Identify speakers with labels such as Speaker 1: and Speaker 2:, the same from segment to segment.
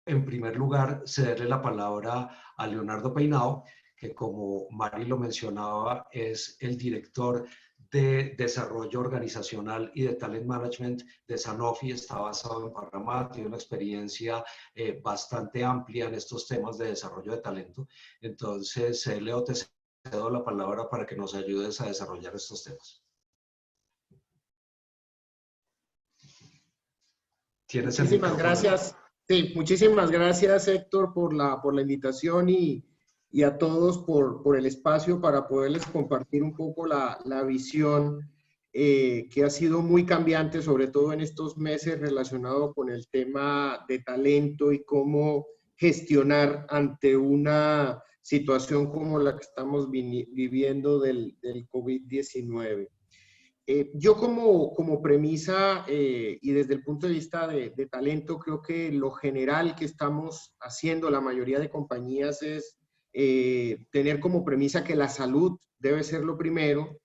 Speaker 1: en primer lugar, cederle la palabra a Leonardo Peinao, que como Mari lo mencionaba, es el director de Desarrollo Organizacional y de Talent Management de Sanofi. Está basado en Panamá, tiene una experiencia bastante amplia en estos temas de desarrollo de talento. Entonces, Leo, te cedo la palabra para que nos ayudes a desarrollar estos temas. ¿Tienes el
Speaker 2: Muchísimas
Speaker 1: micrófono?
Speaker 2: gracias. Sí, muchísimas gracias, Héctor, por la invitación y a todos por el espacio para poderles compartir un poco la visión que ha sido muy cambiante, sobre todo en estos meses relacionado con el tema de talento y cómo gestionar ante una situación como la que estamos viviendo del COVID-19. Yo como premisa y desde el punto de vista de talento, creo que lo general que estamos haciendo la mayoría de compañías es tener como premisa que la salud debe ser lo primero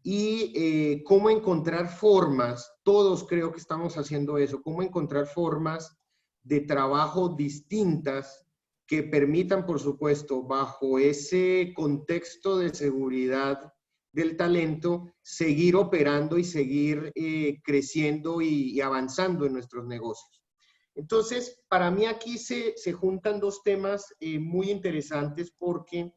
Speaker 2: y cómo encontrar formas, todos creo que estamos haciendo eso, cómo encontrar formas de trabajo distintas que permitan, por supuesto, bajo ese contexto de seguridad del talento, seguir operando y seguir creciendo y avanzando en nuestros negocios. Entonces, para mí aquí se juntan dos temas muy interesantes porque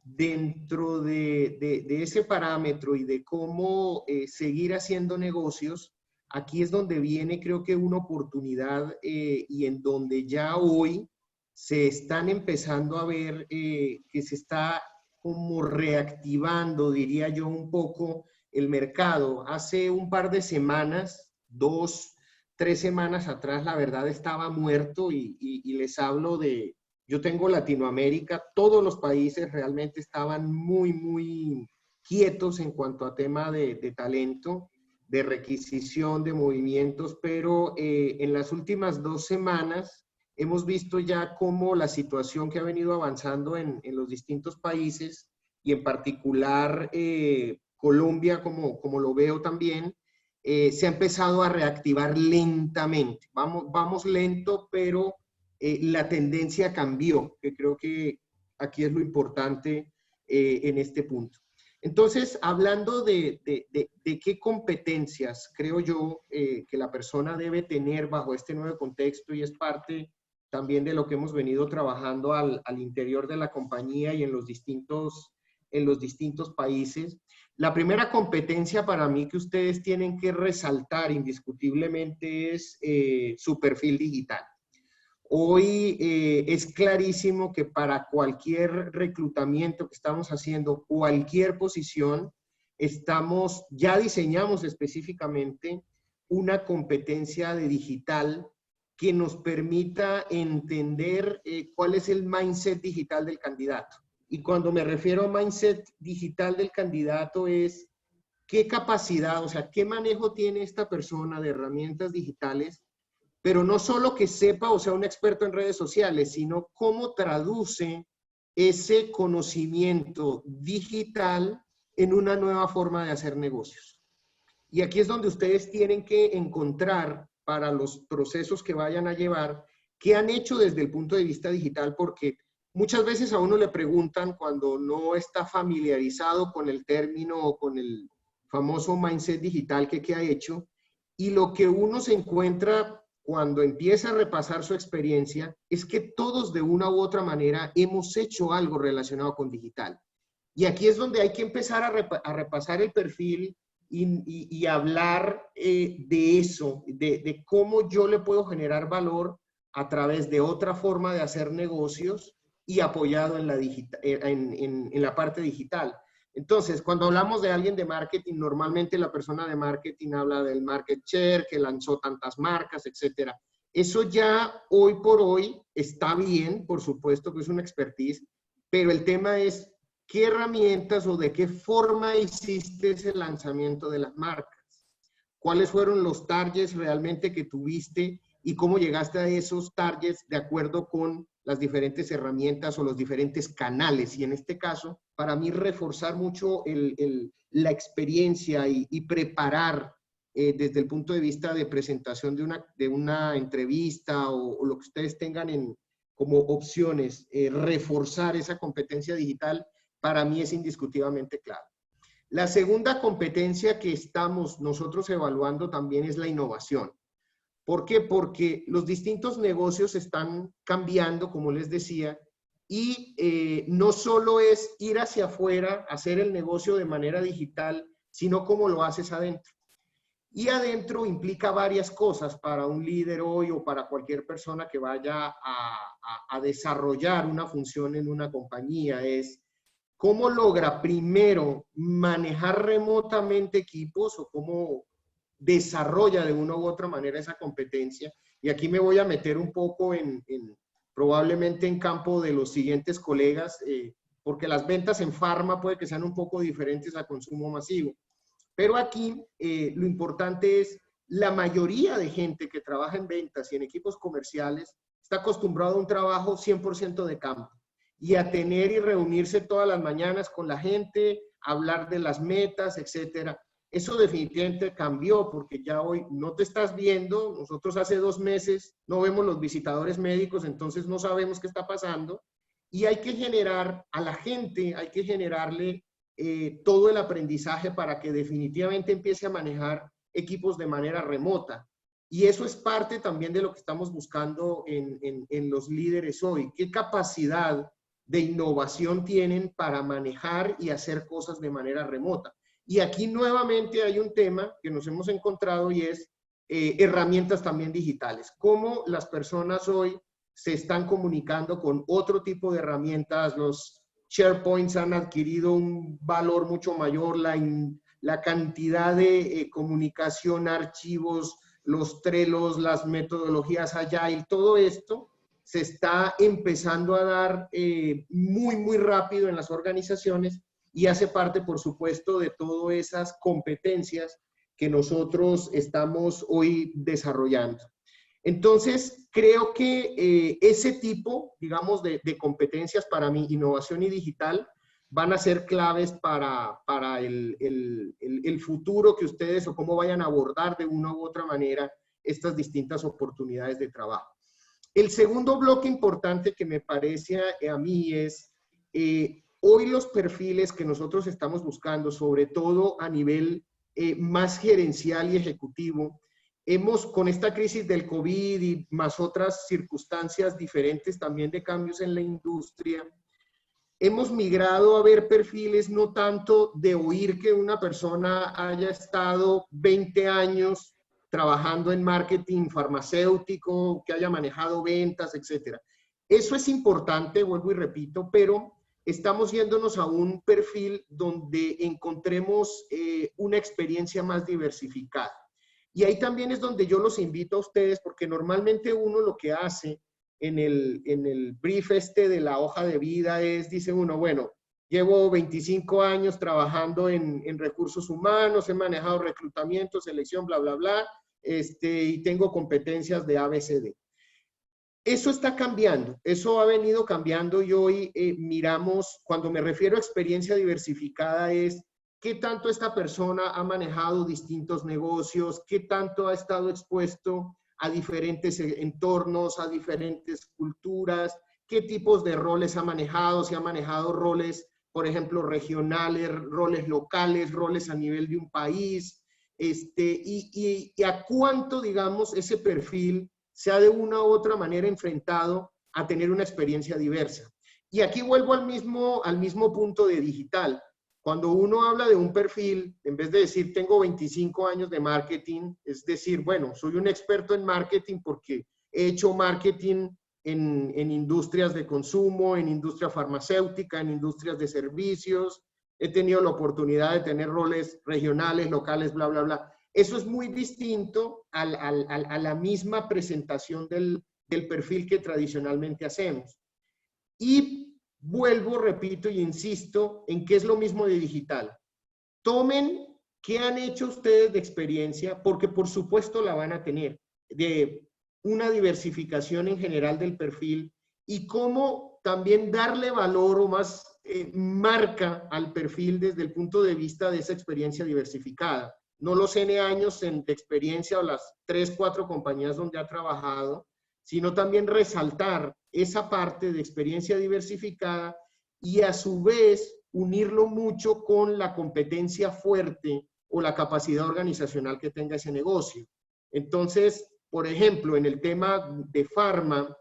Speaker 2: dentro de ese parámetro y de cómo seguir haciendo negocios, aquí es donde viene creo que una oportunidad y en donde ya hoy se están empezando a ver que se está como reactivando, diría yo, un poco el mercado. Hace un par de semanas, 2, 3 semanas atrás, la verdad estaba muerto y les hablo de, yo tengo Latinoamérica, todos los países realmente estaban muy quietos en cuanto a tema de talento, de requisición, de movimientos, pero en las últimas 2 semanas hemos visto ya cómo la situación que ha venido avanzando en los distintos países y en particular Colombia, como lo veo también, se ha empezado a reactivar lentamente. Vamos lento, pero la tendencia cambió, que creo que aquí es lo importante en este punto. Entonces, hablando de qué competencias creo yo que la persona debe tener bajo este nuevo contexto y es parte también de lo que hemos venido trabajando al interior de la compañía y en los distintos países. La primera competencia para mí que ustedes tienen que resaltar indiscutiblemente es su perfil digital. Hoy es clarísimo que para cualquier reclutamiento que estamos haciendo, cualquier posición, ya diseñamos específicamente una competencia de digital que nos permita entender cuál es el mindset digital del candidato. Y cuando me refiero a mindset digital del candidato es qué capacidad, o sea, qué manejo tiene esta persona de herramientas digitales, pero no solo que sepa o sea un experto en redes sociales, sino cómo traduce ese conocimiento digital en una nueva forma de hacer negocios. Y aquí es donde ustedes tienen que encontrar para los procesos que vayan a llevar, qué han hecho desde el punto de vista digital, porque muchas veces a uno le preguntan cuando no está familiarizado con el término o con el famoso mindset digital que qué ha hecho, y lo que uno se encuentra cuando empieza a repasar su experiencia es que todos de una u otra manera hemos hecho algo relacionado con digital. Y aquí es donde hay que empezar a repasar el perfil y hablar de eso, de cómo yo le puedo generar valor a través de otra forma de hacer negocios y apoyado en la parte digital. Entonces, cuando hablamos de alguien de marketing, normalmente la persona de marketing habla del market share, que lanzó tantas marcas, etcétera. Eso ya hoy por hoy está bien, por supuesto que es una expertise, pero el tema es qué herramientas o de qué forma hiciste ese lanzamiento de las marcas. ¿Cuáles fueron los targets realmente que tuviste y cómo llegaste a esos targets de acuerdo con las diferentes herramientas o los diferentes canales? Y en este caso, para mí reforzar mucho la experiencia y preparar desde el punto de vista de presentación de una entrevista o lo que ustedes tengan como opciones, reforzar esa competencia digital, para mí es indiscutiblemente clave. La segunda competencia que estamos nosotros evaluando también es la innovación. ¿Por qué? Porque los distintos negocios están cambiando, como les decía, y no solo es ir hacia afuera, hacer el negocio de manera digital, sino cómo lo haces adentro. Y adentro implica varias cosas para un líder hoy o para cualquier persona que vaya a desarrollar una función en una compañía. Es cómo logra primero manejar remotamente equipos o cómo desarrolla de una u otra manera esa competencia. Y aquí me voy a meter un poco probablemente en campo de los siguientes colegas, porque las ventas en farma puede que sean un poco diferentes a consumo masivo. Pero aquí lo importante es la mayoría de gente que trabaja en ventas y en equipos comerciales está acostumbrado a un trabajo 100% de campo y a tener y reunirse todas las mañanas con la gente, hablar de las metas, etcétera. Eso definitivamente cambió porque ya hoy no te estás viendo. Nosotros hace 2 meses no vemos los visitadores médicos, entonces no sabemos qué está pasando. Y hay que generar a la gente, hay que generarle todo el aprendizaje para que definitivamente empiece a manejar equipos de manera remota. Y eso es parte también de lo que estamos buscando en los líderes hoy. ¿Qué capacidad de innovación tienen para manejar y hacer cosas de manera remota? Y aquí nuevamente hay un tema que nos hemos encontrado y es herramientas también digitales. Cómo las personas hoy se están comunicando con otro tipo de herramientas. Los SharePoints han adquirido un valor mucho mayor, la cantidad de comunicación, archivos, los Trelos, las metodologías Agile, todo esto se está empezando a dar muy, muy rápido en las organizaciones y hace parte, por supuesto, de todas esas competencias que nosotros estamos hoy desarrollando. Entonces, creo que ese tipo, digamos, de competencias para mi innovación y digital van a ser claves para el futuro que ustedes o cómo vayan a abordar de una u otra manera estas distintas oportunidades de trabajo. El segundo bloque importante que me parece a mí es, hoy los perfiles que nosotros estamos buscando, sobre todo a nivel más gerencial y ejecutivo, con esta crisis del COVID y más otras circunstancias diferentes también de cambios en la industria, hemos migrado a ver perfiles no tanto de oír que una persona haya estado 20 años trabajando en marketing farmacéutico, que haya manejado ventas, etc. Eso es importante, vuelvo y repito, pero estamos yéndonos a un perfil donde encontremos una experiencia más diversificada. Y ahí también es donde yo los invito a ustedes, porque normalmente uno lo que hace en el brief de la hoja de vida dice uno, bueno, llevo 25 años trabajando en recursos humanos, he manejado reclutamiento, selección, bla, bla, bla, y tengo competencias de ABCD. Eso está cambiando, eso ha venido cambiando y hoy miramos, cuando me refiero a experiencia diversificada es qué tanto esta persona ha manejado distintos negocios, qué tanto ha estado expuesto a diferentes entornos, a diferentes culturas, qué tipos de roles ha manejado, si ha manejado roles, por ejemplo, regionales, roles locales, roles a nivel de un país, y a cuánto, digamos, ese perfil se ha de una u otra manera enfrentado a tener una experiencia diversa. Y aquí vuelvo al mismo punto de digital. Cuando uno habla de un perfil, en vez de decir tengo 25 años de marketing, es decir, bueno, soy un experto en marketing porque he hecho marketing en industrias de consumo, en industria farmacéutica, en industrias de servicios, he tenido la oportunidad de tener roles regionales, locales, bla, bla, bla. Eso es muy distinto a la misma presentación del perfil que tradicionalmente hacemos. Y vuelvo, repito y insisto en que es lo mismo de digital. Tomen qué han hecho ustedes de experiencia, porque por supuesto la van a tener, de una diversificación en general del perfil y cómo también darle valor o más marca al perfil desde el punto de vista de esa experiencia diversificada. no los N años de experiencia o las 3, 4 compañías donde ha trabajado, sino también resaltar esa parte de experiencia diversificada y a su vez unirlo mucho con la competencia fuerte o la capacidad organizacional que tenga ese negocio. Entonces, por ejemplo, en el tema de farma,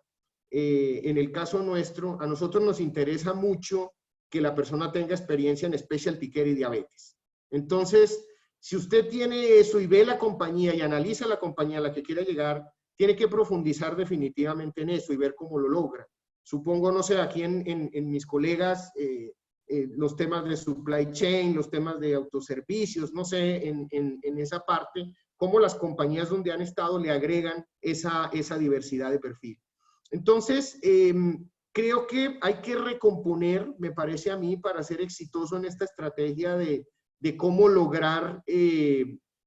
Speaker 2: en el caso nuestro, a nosotros nos interesa mucho que la persona tenga experiencia en specialty care y diabetes. Entonces, si usted tiene eso y ve la compañía y analiza la compañía a la que quiere llegar, tiene que profundizar definitivamente en eso y ver cómo lo logra. Supongo, no sé, aquí en mis colegas, los temas de supply chain, los temas de autoservicios, no sé, en esa parte, cómo las compañías donde han estado le agregan esa diversidad de perfil. Entonces, creo que hay que recomponer, me parece a mí, para ser exitoso en esta estrategia de cómo lograr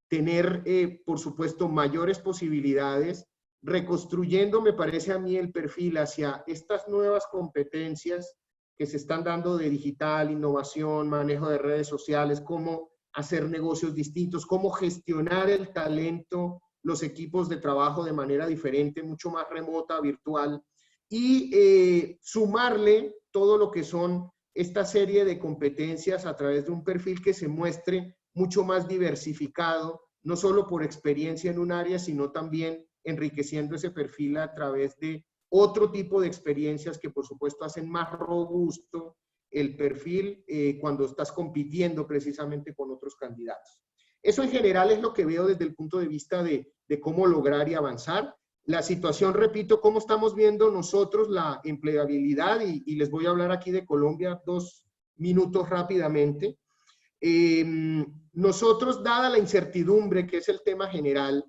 Speaker 2: tener, por supuesto, mayores posibilidades, reconstruyendo, me parece a mí, el perfil hacia estas nuevas competencias que se están dando de digital, innovación, manejo de redes sociales, cómo hacer negocios distintos, cómo gestionar el talento, los equipos de trabajo de manera diferente, mucho más remota, virtual, y sumarle todo lo que son esta serie de competencias a través de un perfil que se muestre mucho más diversificado, no solo por experiencia en un área, sino también enriqueciendo ese perfil a través de otro tipo de experiencias que por supuesto hacen más robusto el perfil cuando estás compitiendo precisamente con otros candidatos. Eso en general es lo que veo desde el punto de vista de cómo lograr y avanzar. La situación, repito, cómo estamos viendo nosotros la empleabilidad, y les voy a hablar aquí de Colombia 2 minutos rápidamente. Nosotros, dada la incertidumbre, que es el tema general,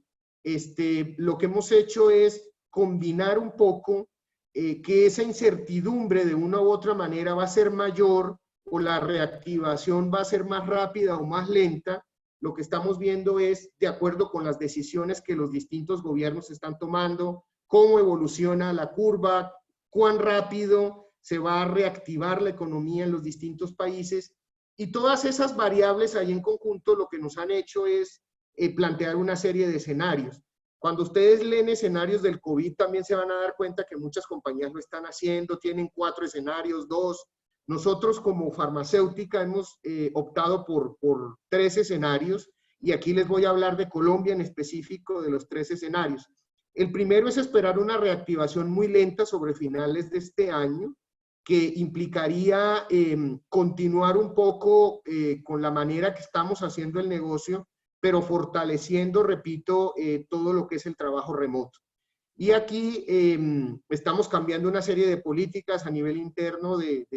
Speaker 2: lo que hemos hecho es combinar un poco que esa incertidumbre de una u otra manera va a ser mayor o la reactivación va a ser más rápida o más lenta. Lo que estamos viendo es, de acuerdo con las decisiones que los distintos gobiernos están tomando, cómo evoluciona la curva, cuán rápido se va a reactivar la economía en los distintos países, y todas esas variables ahí en conjunto lo que nos han hecho es plantear una serie de escenarios. Cuando ustedes leen escenarios del COVID también se van a dar cuenta que muchas compañías lo están haciendo, tienen 4 escenarios, 2. Nosotros como farmacéutica hemos optado por 3 escenarios, y aquí les voy a hablar de Colombia en específico, de los 3 escenarios. El primero es esperar una reactivación muy lenta sobre finales de este año, que implicaría continuar un poco con la manera que estamos haciendo el negocio, pero fortaleciendo, repito, todo lo que es el trabajo remoto. Y aquí estamos cambiando una serie de políticas a nivel interno de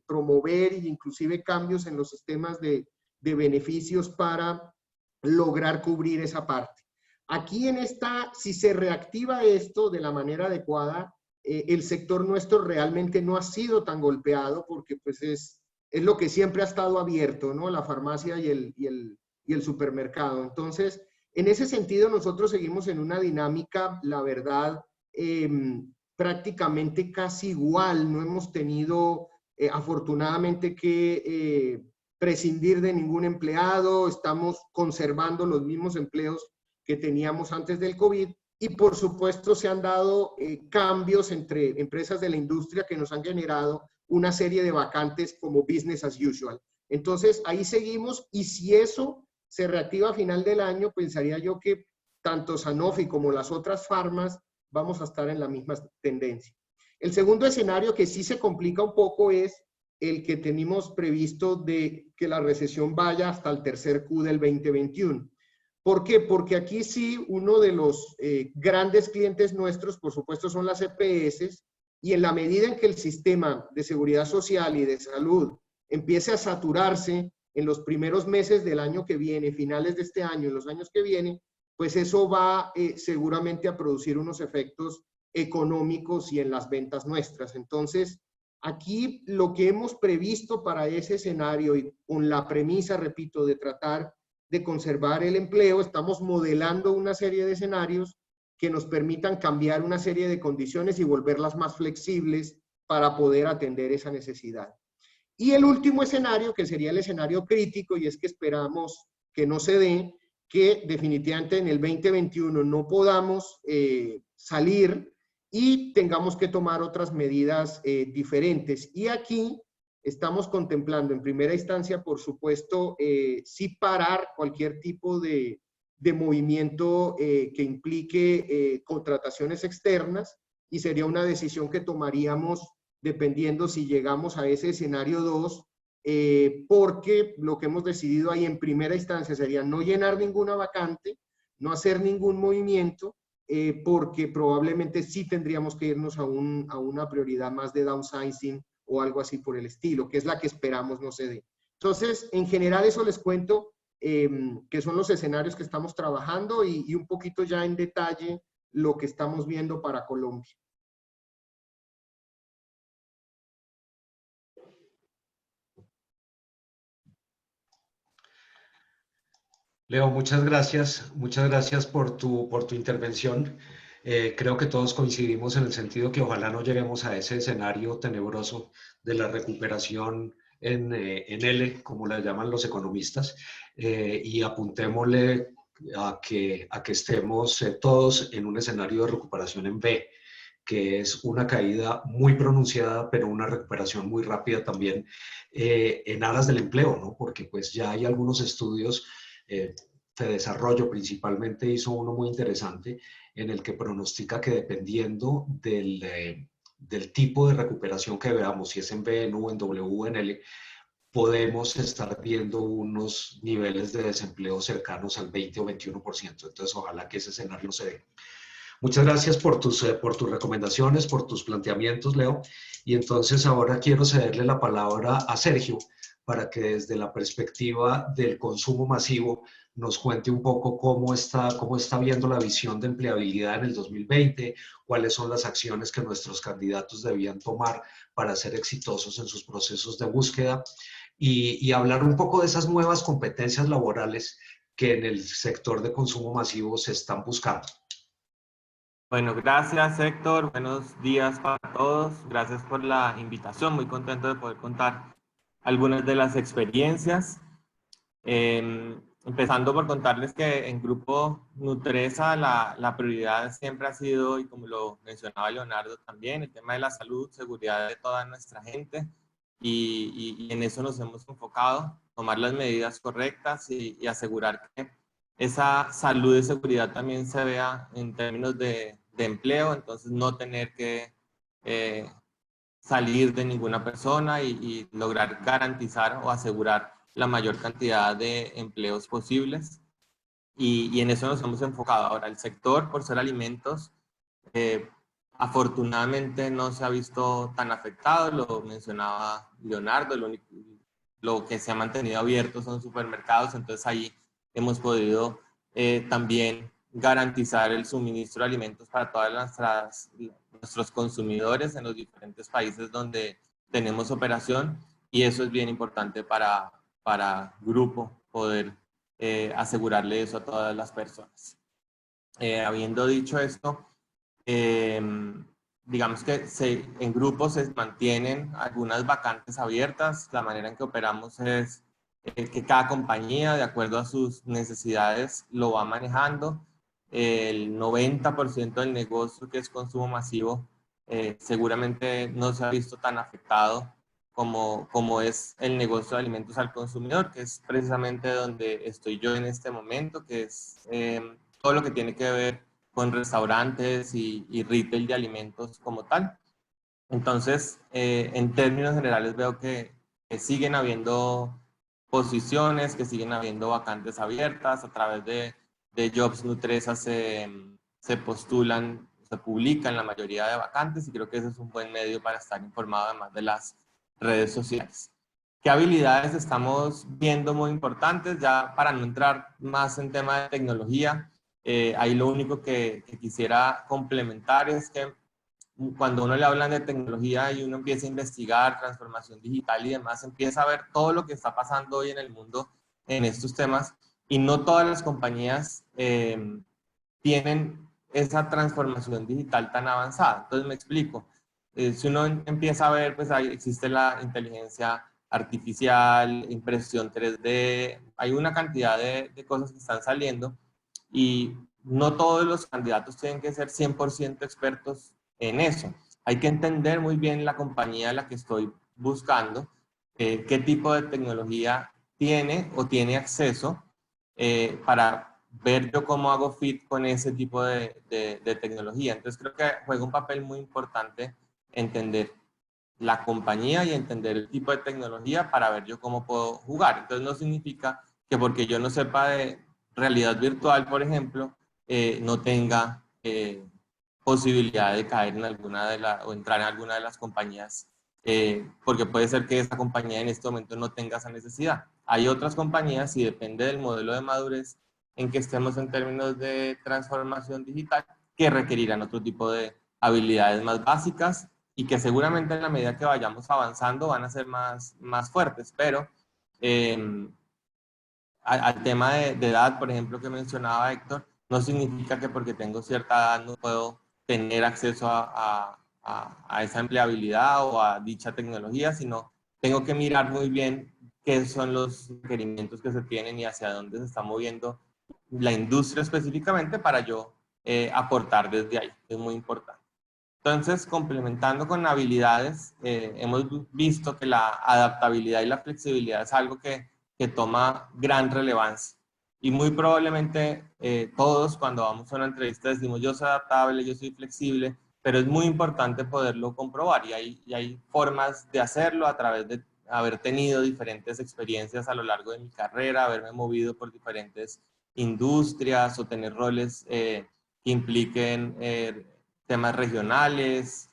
Speaker 2: promover e inclusive cambios en los sistemas de beneficios para lograr cubrir esa parte. Aquí en esta, si se reactiva esto de la manera adecuada, el sector nuestro realmente no ha sido tan golpeado porque pues es lo que siempre ha estado abierto, ¿no? La farmacia y el supermercado. Entonces, en ese sentido, nosotros seguimos en una dinámica, la verdad, prácticamente casi igual. No hemos tenido, afortunadamente, que prescindir de ningún empleado. Estamos conservando los mismos empleos que teníamos antes del COVID. Y, por supuesto, se han dado cambios entre empresas de la industria que nos han generado una serie de vacantes como business as usual. Entonces, ahí seguimos, y si eso se reactiva a final del año, pensaría yo que tanto Sanofi como las otras farmas vamos a estar en la misma tendencia. El segundo escenario que sí se complica un poco es el que tenemos previsto de que la recesión vaya hasta el tercer Q del 2021. ¿Por qué? Porque aquí sí uno de los grandes clientes nuestros, por supuesto, son las EPS, y en la medida en que el sistema de seguridad social y de salud empiece a saturarse en los primeros meses del año que viene, finales de este año, en los años que vienen, pues eso va seguramente a producir unos efectos económicos y en las ventas nuestras. Entonces, aquí lo que hemos previsto para ese escenario, y con la premisa, repito, de tratar de conservar el empleo, estamos modelando una serie de escenarios que nos permitan cambiar una serie de condiciones y volverlas más flexibles para poder atender esa necesidad. Y el último escenario, que sería el escenario crítico, y es que esperamos que no se dé, que definitivamente en el 2021 no podamos salir y tengamos que tomar otras medidas diferentes. Y aquí estamos contemplando en primera instancia, por supuesto, sí parar cualquier tipo de movimiento que implique contrataciones externas, y sería una decisión que tomaríamos dependiendo si llegamos a ese escenario 2, porque lo que hemos decidido ahí en primera instancia sería no llenar ninguna vacante, no hacer ningún movimiento, porque probablemente sí tendríamos que irnos a una prioridad más de downsizing o algo así por el estilo, que es la que esperamos no se dé. Entonces, en general eso les cuento, que son los escenarios que estamos trabajando y un poquito ya en detalle lo que estamos viendo para Colombia.
Speaker 1: Leo, muchas gracias por tu intervención. Creo que todos coincidimos en el sentido que ojalá no lleguemos a ese escenario tenebroso de la recuperación en L, como la llaman los economistas, y apuntémosle a que estemos todos en un escenario de recuperación en V, que es una caída muy pronunciada, pero una recuperación muy rápida también en aras del empleo, ¿no? Porque pues ya hay algunos estudios de desarrollo, principalmente hizo uno muy interesante, en el que pronostica que dependiendo del tipo de recuperación que veamos, si es en V, en U, en W, en L, podemos estar viendo unos niveles de desempleo cercanos al 20 o 21%. Entonces, ojalá que ese escenario se dé. Muchas gracias por tus recomendaciones, por tus planteamientos, Leo. Y entonces ahora quiero cederle la palabra a Sergio para que desde la perspectiva del consumo masivo nos cuente un poco cómo está viendo la visión de empleabilidad en el 2020, cuáles son las acciones que nuestros candidatos debían tomar para ser exitosos en sus procesos de búsqueda y hablar un poco de esas nuevas competencias laborales que en el sector de consumo masivo se están buscando.
Speaker 3: Bueno, gracias Héctor, buenos días para todos, gracias por la invitación, muy contento de poder contar algunas de las experiencias. Empezando por contarles que en Grupo Nutresa la prioridad siempre ha sido, y como lo mencionaba Leonardo también, el tema de la salud, seguridad de toda nuestra gente, y en eso nos hemos enfocado, tomar las medidas correctas y asegurar que esa salud y seguridad también se vea en términos de empleo, entonces no tener que salir de ninguna persona y lograr garantizar o asegurar la mayor cantidad de empleos posibles. Y en eso nos hemos enfocado. Ahora, el sector, por ser alimentos, afortunadamente no se ha visto tan afectado, lo mencionaba Leonardo, lo que se ha mantenido abierto son supermercados, entonces ahí hemos podido también garantizar el suministro de alimentos para todas nuestros consumidores en los diferentes países donde tenemos operación, y eso es bien importante para Grupo poder asegurarle eso a todas las personas. Habiendo dicho esto, digamos que en Grupo se mantienen algunas vacantes abiertas. La manera en que operamos es que cada compañía, de acuerdo a sus necesidades, lo va manejando. El 90% del negocio, que es consumo masivo, seguramente no se ha visto tan afectado como es el negocio de alimentos al consumidor, que es precisamente donde estoy yo en este momento, que es todo lo que tiene que ver con restaurantes y retail de alimentos como tal. Entonces, en términos generales veo que siguen habiendo posiciones, que siguen habiendo vacantes abiertas. A través de Jobs Nutresa se postulan, se publican la mayoría de vacantes, y creo que ese es un buen medio para estar informado además de las redes sociales. ¿Qué habilidades estamos viendo muy importantes? Ya para no entrar más en tema de tecnología, ahí lo único que quisiera complementar es que cuando uno le hablan de tecnología y uno empieza a investigar transformación digital y demás, empieza a ver todo lo que está pasando hoy en el mundo en estos temas, y no todas las compañías tienen esa transformación digital tan avanzada. Entonces me explico. Si uno empieza a ver, pues ahí existe la inteligencia artificial, impresión 3D, hay una cantidad de cosas que están saliendo y no todos los candidatos tienen que ser 100% expertos en eso. Hay que entender muy bien la compañía a la que estoy buscando, qué tipo de tecnología tiene o tiene acceso para ver yo cómo hago fit con ese tipo de tecnología. Entonces creo que juega un papel muy importante entender la compañía y entender el tipo de tecnología para ver yo cómo puedo jugar. Entonces no significa que porque yo no sepa de realidad virtual, por ejemplo, no tenga posibilidad de caer en alguna de o entrar en alguna de las compañías, porque puede ser que esa compañía en este momento no tenga esa necesidad. Hay otras compañías, y depende del modelo de madurez en que estemos en términos de transformación digital, que requerirán otro tipo de habilidades más básicas y que seguramente en la medida que vayamos avanzando van a ser más fuertes, pero al tema de edad, por ejemplo, que mencionaba Héctor, no significa que porque tengo cierta edad no puedo tener acceso a esa empleabilidad o a dicha tecnología, sino tengo que mirar muy bien qué son los requerimientos que se tienen y hacia dónde se está moviendo la industria específicamente para yo aportar desde ahí. Es muy importante. Entonces, complementando con habilidades, hemos visto que la adaptabilidad y la flexibilidad es algo que toma gran relevancia. Y muy probablemente todos cuando vamos a una entrevista decimos yo soy adaptable, yo soy flexible, pero es muy importante poderlo comprobar y hay formas de hacerlo a través de haber tenido diferentes experiencias a lo largo de mi carrera, haberme movido por diferentes industrias o tener roles que impliquen temas regionales,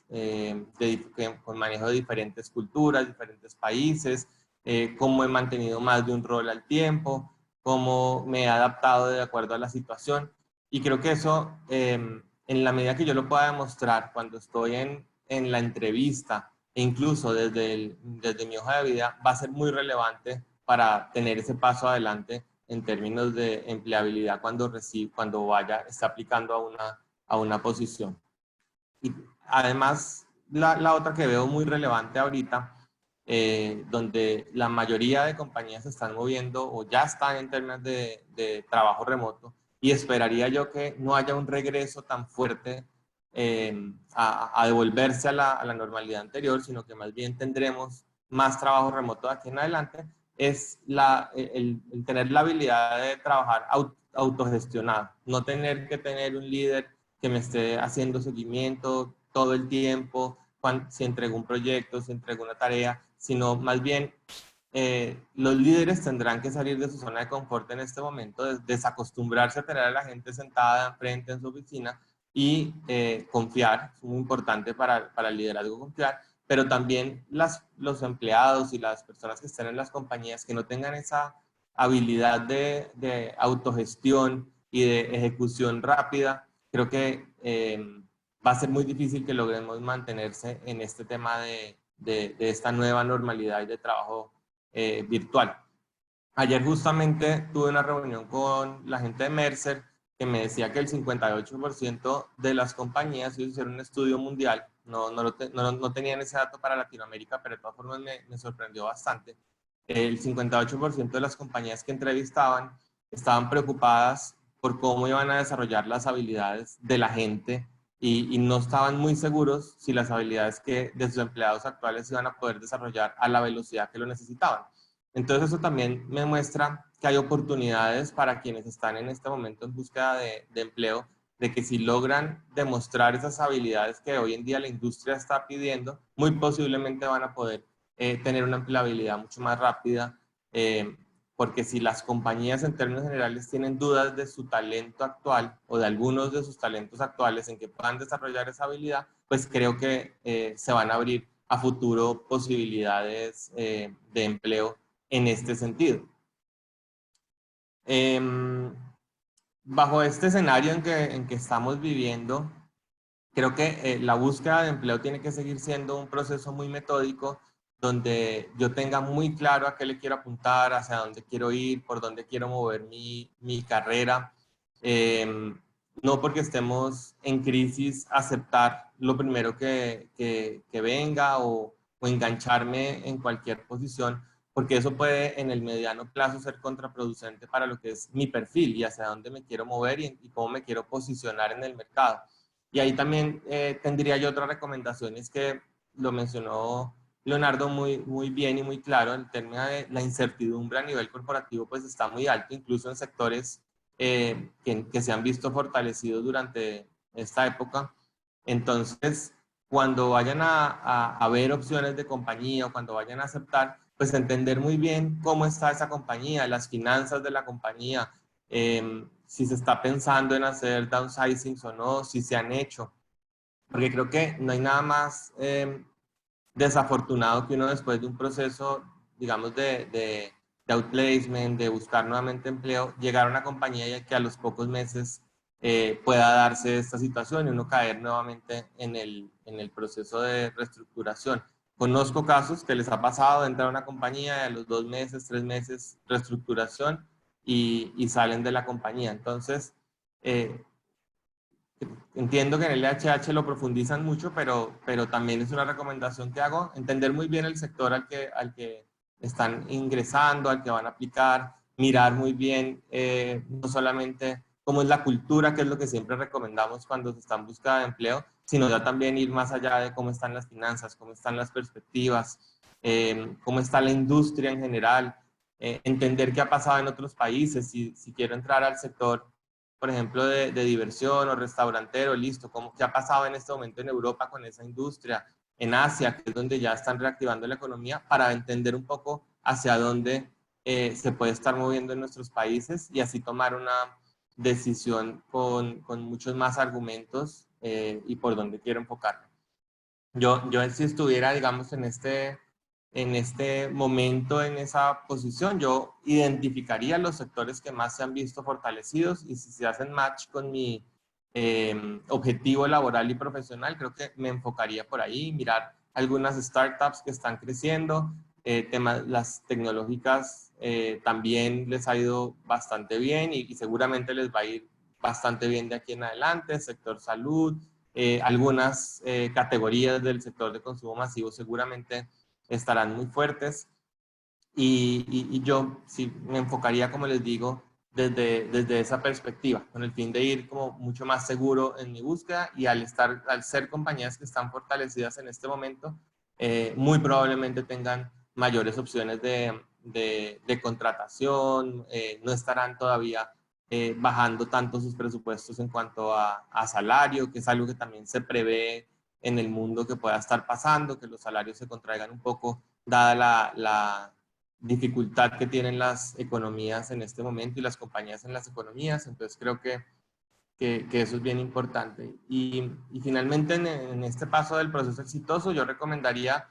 Speaker 3: con manejo de diferentes culturas, diferentes países, cómo he mantenido más de un rol al tiempo, cómo me he adaptado de acuerdo a la situación. Y creo que eso, en la medida que yo lo pueda demostrar cuando estoy en la entrevista, e incluso desde mi hoja de vida, va a ser muy relevante para tener ese paso adelante en términos de empleabilidad cuando esté aplicando a una posición. Y además, la otra que veo muy relevante ahorita, donde la mayoría de compañías se están moviendo o ya están en términos de trabajo remoto, y esperaría yo que no haya un regreso tan fuerte a devolverse a la normalidad anterior, sino que más bien tendremos más trabajo remoto de aquí en adelante, es el tener la habilidad de trabajar autogestionado, no tener que tener un líder que me esté haciendo seguimiento todo el tiempo, si entrego un proyecto, si entrego una tarea, sino más bien los líderes tendrán que salir de su zona de confort en este momento, desacostumbrarse a tener a la gente sentada enfrente en su oficina y confiar, es muy importante para el liderazgo confiar, pero también los empleados y las personas que estén en las compañías que no tengan esa habilidad de autogestión y de ejecución rápida, creo que va a ser muy difícil que logremos mantenerse en este tema de esta nueva normalidad y de trabajo virtual. Ayer justamente tuve una reunión con la gente de Mercer que me decía que el 58% de las compañías, ellos hicieron un estudio mundial, no tenían ese dato para Latinoamérica, pero de todas formas me sorprendió bastante. El 58% de las compañías que entrevistaban estaban preocupadas por cómo iban a desarrollar las habilidades de la gente y no estaban muy seguros si las habilidades de sus empleados actuales iban a poder desarrollar a la velocidad que lo necesitaban. Entonces eso también me muestra que hay oportunidades para quienes están en este momento en búsqueda de empleo, de que si logran demostrar esas habilidades que hoy en día la industria está pidiendo, muy posiblemente van a poder tener una empleabilidad mucho más rápida, porque si las compañías en términos generales tienen dudas de su talento actual o de algunos de sus talentos actuales en que puedan desarrollar esa habilidad, pues creo que se van a abrir a futuro posibilidades de empleo en este sentido. Bajo este escenario en que estamos viviendo, creo que la búsqueda de empleo tiene que seguir siendo un proceso muy metódico, donde yo tenga muy claro a qué le quiero apuntar, hacia dónde quiero ir, por dónde quiero mover mi carrera. No porque estemos en crisis aceptar lo primero que venga o engancharme en cualquier posición, porque eso puede en el mediano plazo ser contraproducente para lo que es mi perfil y hacia dónde me quiero mover y cómo me quiero posicionar en el mercado. Y ahí también tendría yo otra recomendación, es que lo mencionó Leonardo muy bien y muy claro, el término de la incertidumbre a nivel corporativo pues está muy alto, incluso en sectores que se han visto fortalecidos durante esta época. Entonces, cuando vayan a ver opciones de compañía o cuando vayan a aceptar, pues entender muy bien cómo está esa compañía, las finanzas de la compañía, si se está pensando en hacer downsizings o no, si se han hecho. Porque creo que no hay nada más desafortunado que uno después de un proceso, digamos, de outplacement, de buscar nuevamente empleo, llegar a una compañía y que a los pocos meses pueda darse esta situación y uno caer nuevamente en el proceso de reestructuración. Conozco casos que les ha pasado de entrar a una compañía y a los 2 meses, 3 meses, reestructuración y salen de la compañía. Entonces, entiendo que en el LHH lo profundizan mucho, pero también es una recomendación que hago, entender muy bien el sector al que están ingresando, al que van a aplicar, mirar muy bien no solamente cómo es la cultura, que es lo que siempre recomendamos cuando se está en busca de empleo, sino ya también ir más allá de cómo están las finanzas, cómo están las perspectivas, cómo está la industria en general, entender qué ha pasado en otros países, si quiero entrar al sector por ejemplo, de diversión o restaurantero, listo, ¿qué ha pasado en este momento en Europa con esa industria? En Asia, que es donde ya están reactivando la economía, para entender un poco hacia dónde se puede estar moviendo en nuestros países y así tomar una decisión con muchos más argumentos y por dónde quiero enfocarme. Yo si estuviera, digamos, en este momento, en esa posición, yo identificaría los sectores que más se han visto fortalecidos y si se hacen match con mi objetivo laboral y profesional, creo que me enfocaría por ahí, mirar algunas startups que están creciendo, las tecnológicas también les ha ido bastante bien y seguramente les va a ir bastante bien de aquí en adelante, sector salud, algunas categorías del sector de consumo masivo seguramente estarán muy fuertes y yo sí me enfocaría, como les digo, desde esa perspectiva, con el fin de ir como mucho más seguro en mi búsqueda y al ser compañías que están fortalecidas en este momento, muy probablemente tengan mayores opciones de contratación, no estarán todavía bajando tanto sus presupuestos en cuanto a salario, que es algo que también se prevé en el mundo que pueda estar pasando, que los salarios se contraigan un poco, dada la dificultad que tienen las economías en este momento y las compañías en las economías. Entonces creo que eso es bien importante. Y finalmente en este paso del proceso exitoso, yo recomendaría,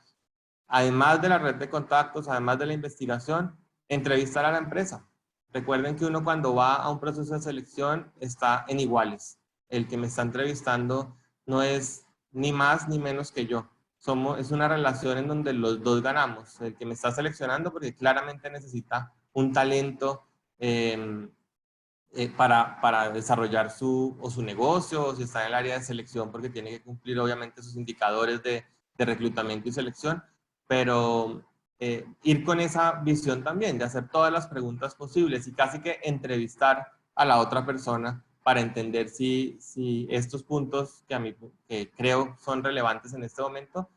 Speaker 3: además de la red de contactos, además de la investigación, entrevistar a la empresa. Recuerden que uno cuando va a un proceso de selección está en iguales. El que me está entrevistando no es ni más ni menos que yo. Es una relación en donde los dos ganamos. El que me está seleccionando porque claramente necesita un talento para desarrollar su negocio, o si está en el área de selección porque tiene que cumplir obviamente sus indicadores de reclutamiento y selección, pero ir con esa visión también de hacer todas las preguntas posibles y casi que entrevistar a la otra persona para entender si estos puntos que a mí que creo son relevantes en este momento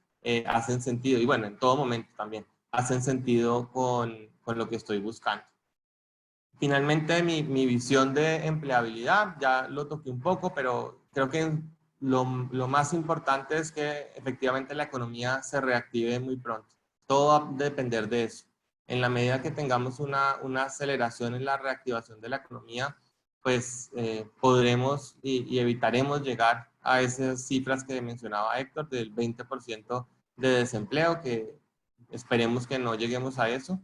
Speaker 3: hacen sentido, y bueno, en todo momento también, hacen sentido con lo que estoy buscando. Finalmente, mi visión de empleabilidad, ya lo toqué un poco, pero creo que lo más importante es que efectivamente la economía se reactive muy pronto. Todo va a depender de eso. En la medida que tengamos una aceleración en la reactivación de la economía, pues podremos y evitaremos llegar a esas cifras que mencionaba Héctor, del 20% de desempleo, que esperemos que no lleguemos a eso.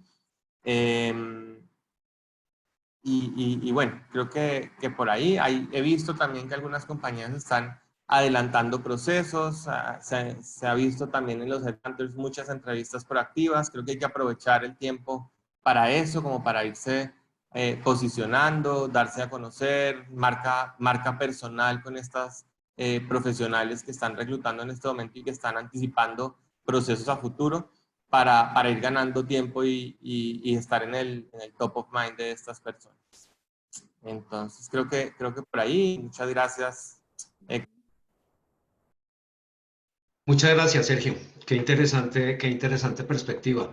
Speaker 3: Y bueno, creo que por ahí he visto también que algunas compañías están adelantando procesos, se ha visto también en los headhunters muchas entrevistas proactivas, creo que hay que aprovechar el tiempo para eso, como para irse posicionando, darse a conocer, marca personal con estas profesionales que están reclutando en este momento y que están anticipando procesos a futuro. para ir ganando tiempo y estar en el top of mind de estas personas. Entonces, creo que por ahí. Muchas gracias.
Speaker 1: Muchas gracias, Sergio. Qué interesante perspectiva.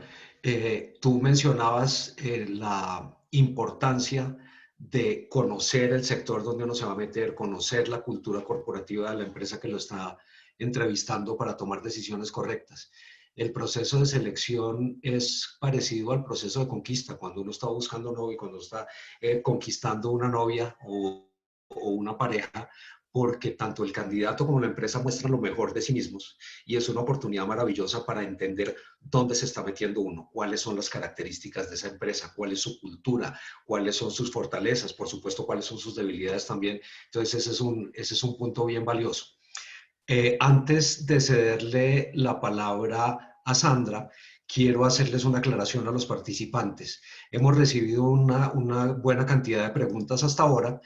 Speaker 1: Tú mencionabas la importancia de conocer el sector donde uno se va a meter, conocer la cultura corporativa de la empresa que lo está entrevistando para tomar decisiones correctas. El proceso de selección es parecido al proceso de conquista. Cuando uno está buscando novio, cuando está conquistando una novia o una pareja, porque tanto el candidato como la empresa muestran lo mejor de sí mismos y es una oportunidad maravillosa para entender dónde se está metiendo uno, cuáles son las características de esa empresa, cuál es su cultura, cuáles son sus fortalezas, por supuesto, cuáles son sus debilidades también. Entonces, ese es un punto bien valioso. Antes de cederle la palabra a Sandra, quiero hacerles una aclaración a los participantes. Hemos recibido una buena cantidad de preguntas hasta ahora.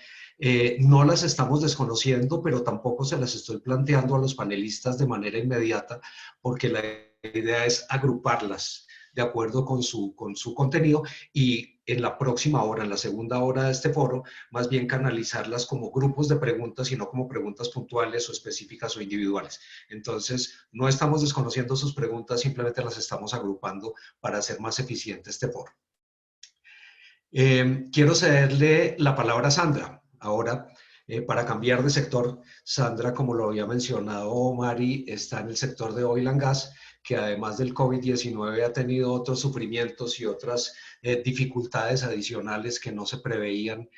Speaker 1: No las estamos desconociendo, pero tampoco se las estoy planteando a los panelistas de manera inmediata, porque la idea es agruparlas de acuerdo con su contenido y en la próxima hora, en la segunda hora de este foro, más bien canalizarlas como grupos de preguntas y no como preguntas puntuales o específicas o individuales. Entonces, no estamos desconociendo sus preguntas, simplemente las estamos agrupando para hacer más eficiente este foro. Quiero cederle la palabra a Sandra. Ahora, para cambiar de sector, Sandra, como lo había mencionado Mari, está en el sector de oil and gas, que además del COVID-19 ha tenido otros sufrimientos y otras dificultades adicionales que no se preveían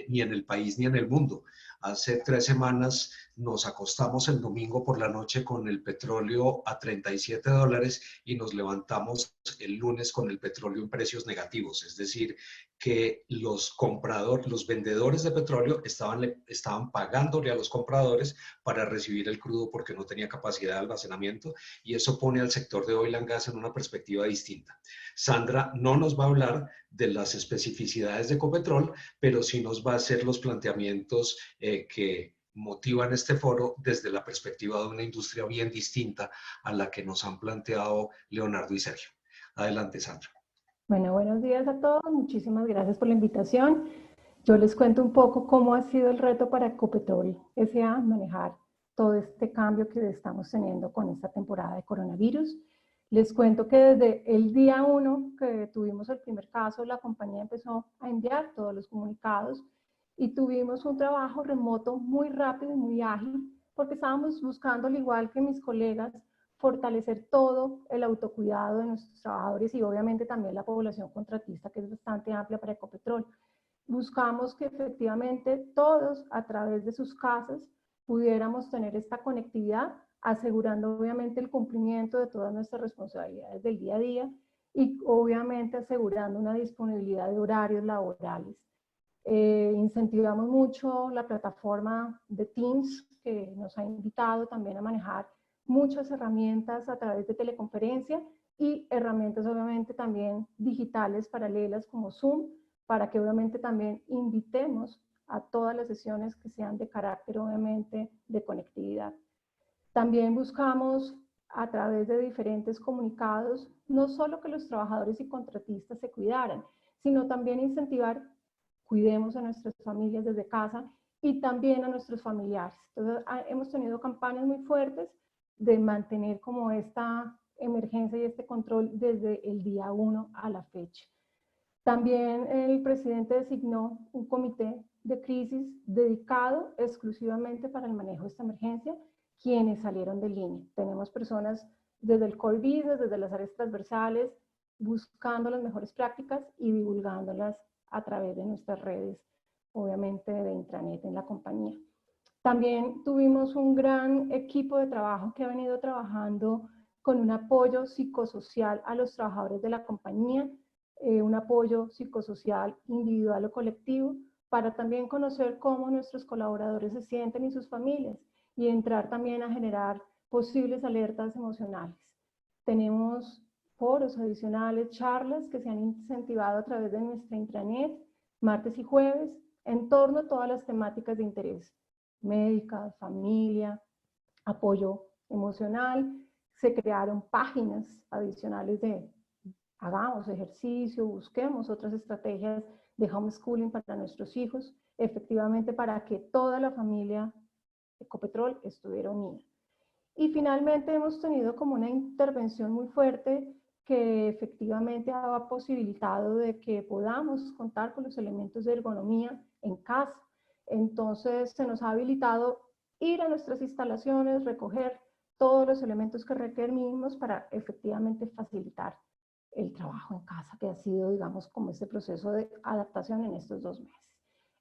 Speaker 1: ni en el país ni en el mundo. Hace 3 semanas nos acostamos el domingo por la noche con el petróleo a $37 y nos levantamos el lunes con el petróleo en precios negativos, es decir, que los vendedores de petróleo estaban pagándole a los compradores para recibir el crudo porque no tenía capacidad de almacenamiento, y eso pone al sector de oil and gas en una perspectiva distinta. Sandra no nos va a hablar de las especificidades de Ecopetrol, pero sí nos va a hacer los planteamientos que motivan este foro desde la perspectiva de una industria bien distinta a la que nos han planteado Leonardo y Sergio. Adelante, Sandra.
Speaker 4: Bueno, buenos días a todos. Muchísimas gracias por la invitación. Yo les cuento un poco cómo ha sido el reto para Ecopetrol S.A. manejar todo este cambio que estamos teniendo con esta temporada de coronavirus. Les cuento que desde el día 1 que tuvimos el primer caso, la compañía empezó a enviar todos los comunicados y tuvimos un trabajo remoto muy rápido y muy ágil, porque estábamos buscando, al igual que mis colegas, fortalecer todo el autocuidado de nuestros trabajadores y obviamente también la población contratista, que es bastante amplia para Ecopetrol. Buscamos que efectivamente todos a través de sus casas pudiéramos tener esta conectividad, asegurando obviamente el cumplimiento de todas nuestras responsabilidades del día a día y obviamente asegurando una disponibilidad de horarios laborales. Incentivamos mucho la plataforma de Teams, que nos ha invitado también a manejar muchas herramientas a través de teleconferencia y herramientas obviamente también digitales paralelas como Zoom, para que obviamente también invitemos a todas las sesiones que sean de carácter obviamente de conectividad. También buscamos a través de diferentes comunicados no solo que los trabajadores y contratistas se cuidaran, sino también incentivar cuidemos a nuestras familias desde casa y también a nuestros familiares. Entonces, hemos tenido campañas muy fuertes de mantener como esta emergencia y este control desde el día 1 a la fecha. También el presidente designó un comité de crisis dedicado exclusivamente para el manejo de esta emergencia, quienes salieron de línea. Tenemos personas desde el core business, desde las áreas transversales, buscando las mejores prácticas y divulgándolas a través de nuestras redes, obviamente de intranet en la compañía. También tuvimos un gran equipo de trabajo que ha venido trabajando con un apoyo psicosocial a los trabajadores de la compañía, un apoyo psicosocial individual o colectivo, para también conocer cómo nuestros colaboradores se sienten y sus familias, y entrar también a generar posibles alertas emocionales. Tenemos foros adicionales, charlas que se han incentivado a través de nuestra intranet, martes y jueves, en torno a todas las temáticas de interés: médica, familia, apoyo emocional. Se crearon páginas adicionales de hagamos ejercicio, busquemos otras estrategias de homeschooling para nuestros hijos, efectivamente para que toda la familia Ecopetrol estuviera unida. Y finalmente hemos tenido como una intervención muy fuerte que efectivamente ha posibilitado de que podamos contar con los elementos de ergonomía en casa. Entonces se nos ha habilitado ir a nuestras instalaciones, recoger todos los elementos que requerimos para efectivamente facilitar el trabajo en casa, que ha sido, digamos, como este proceso de adaptación en estos 2 meses.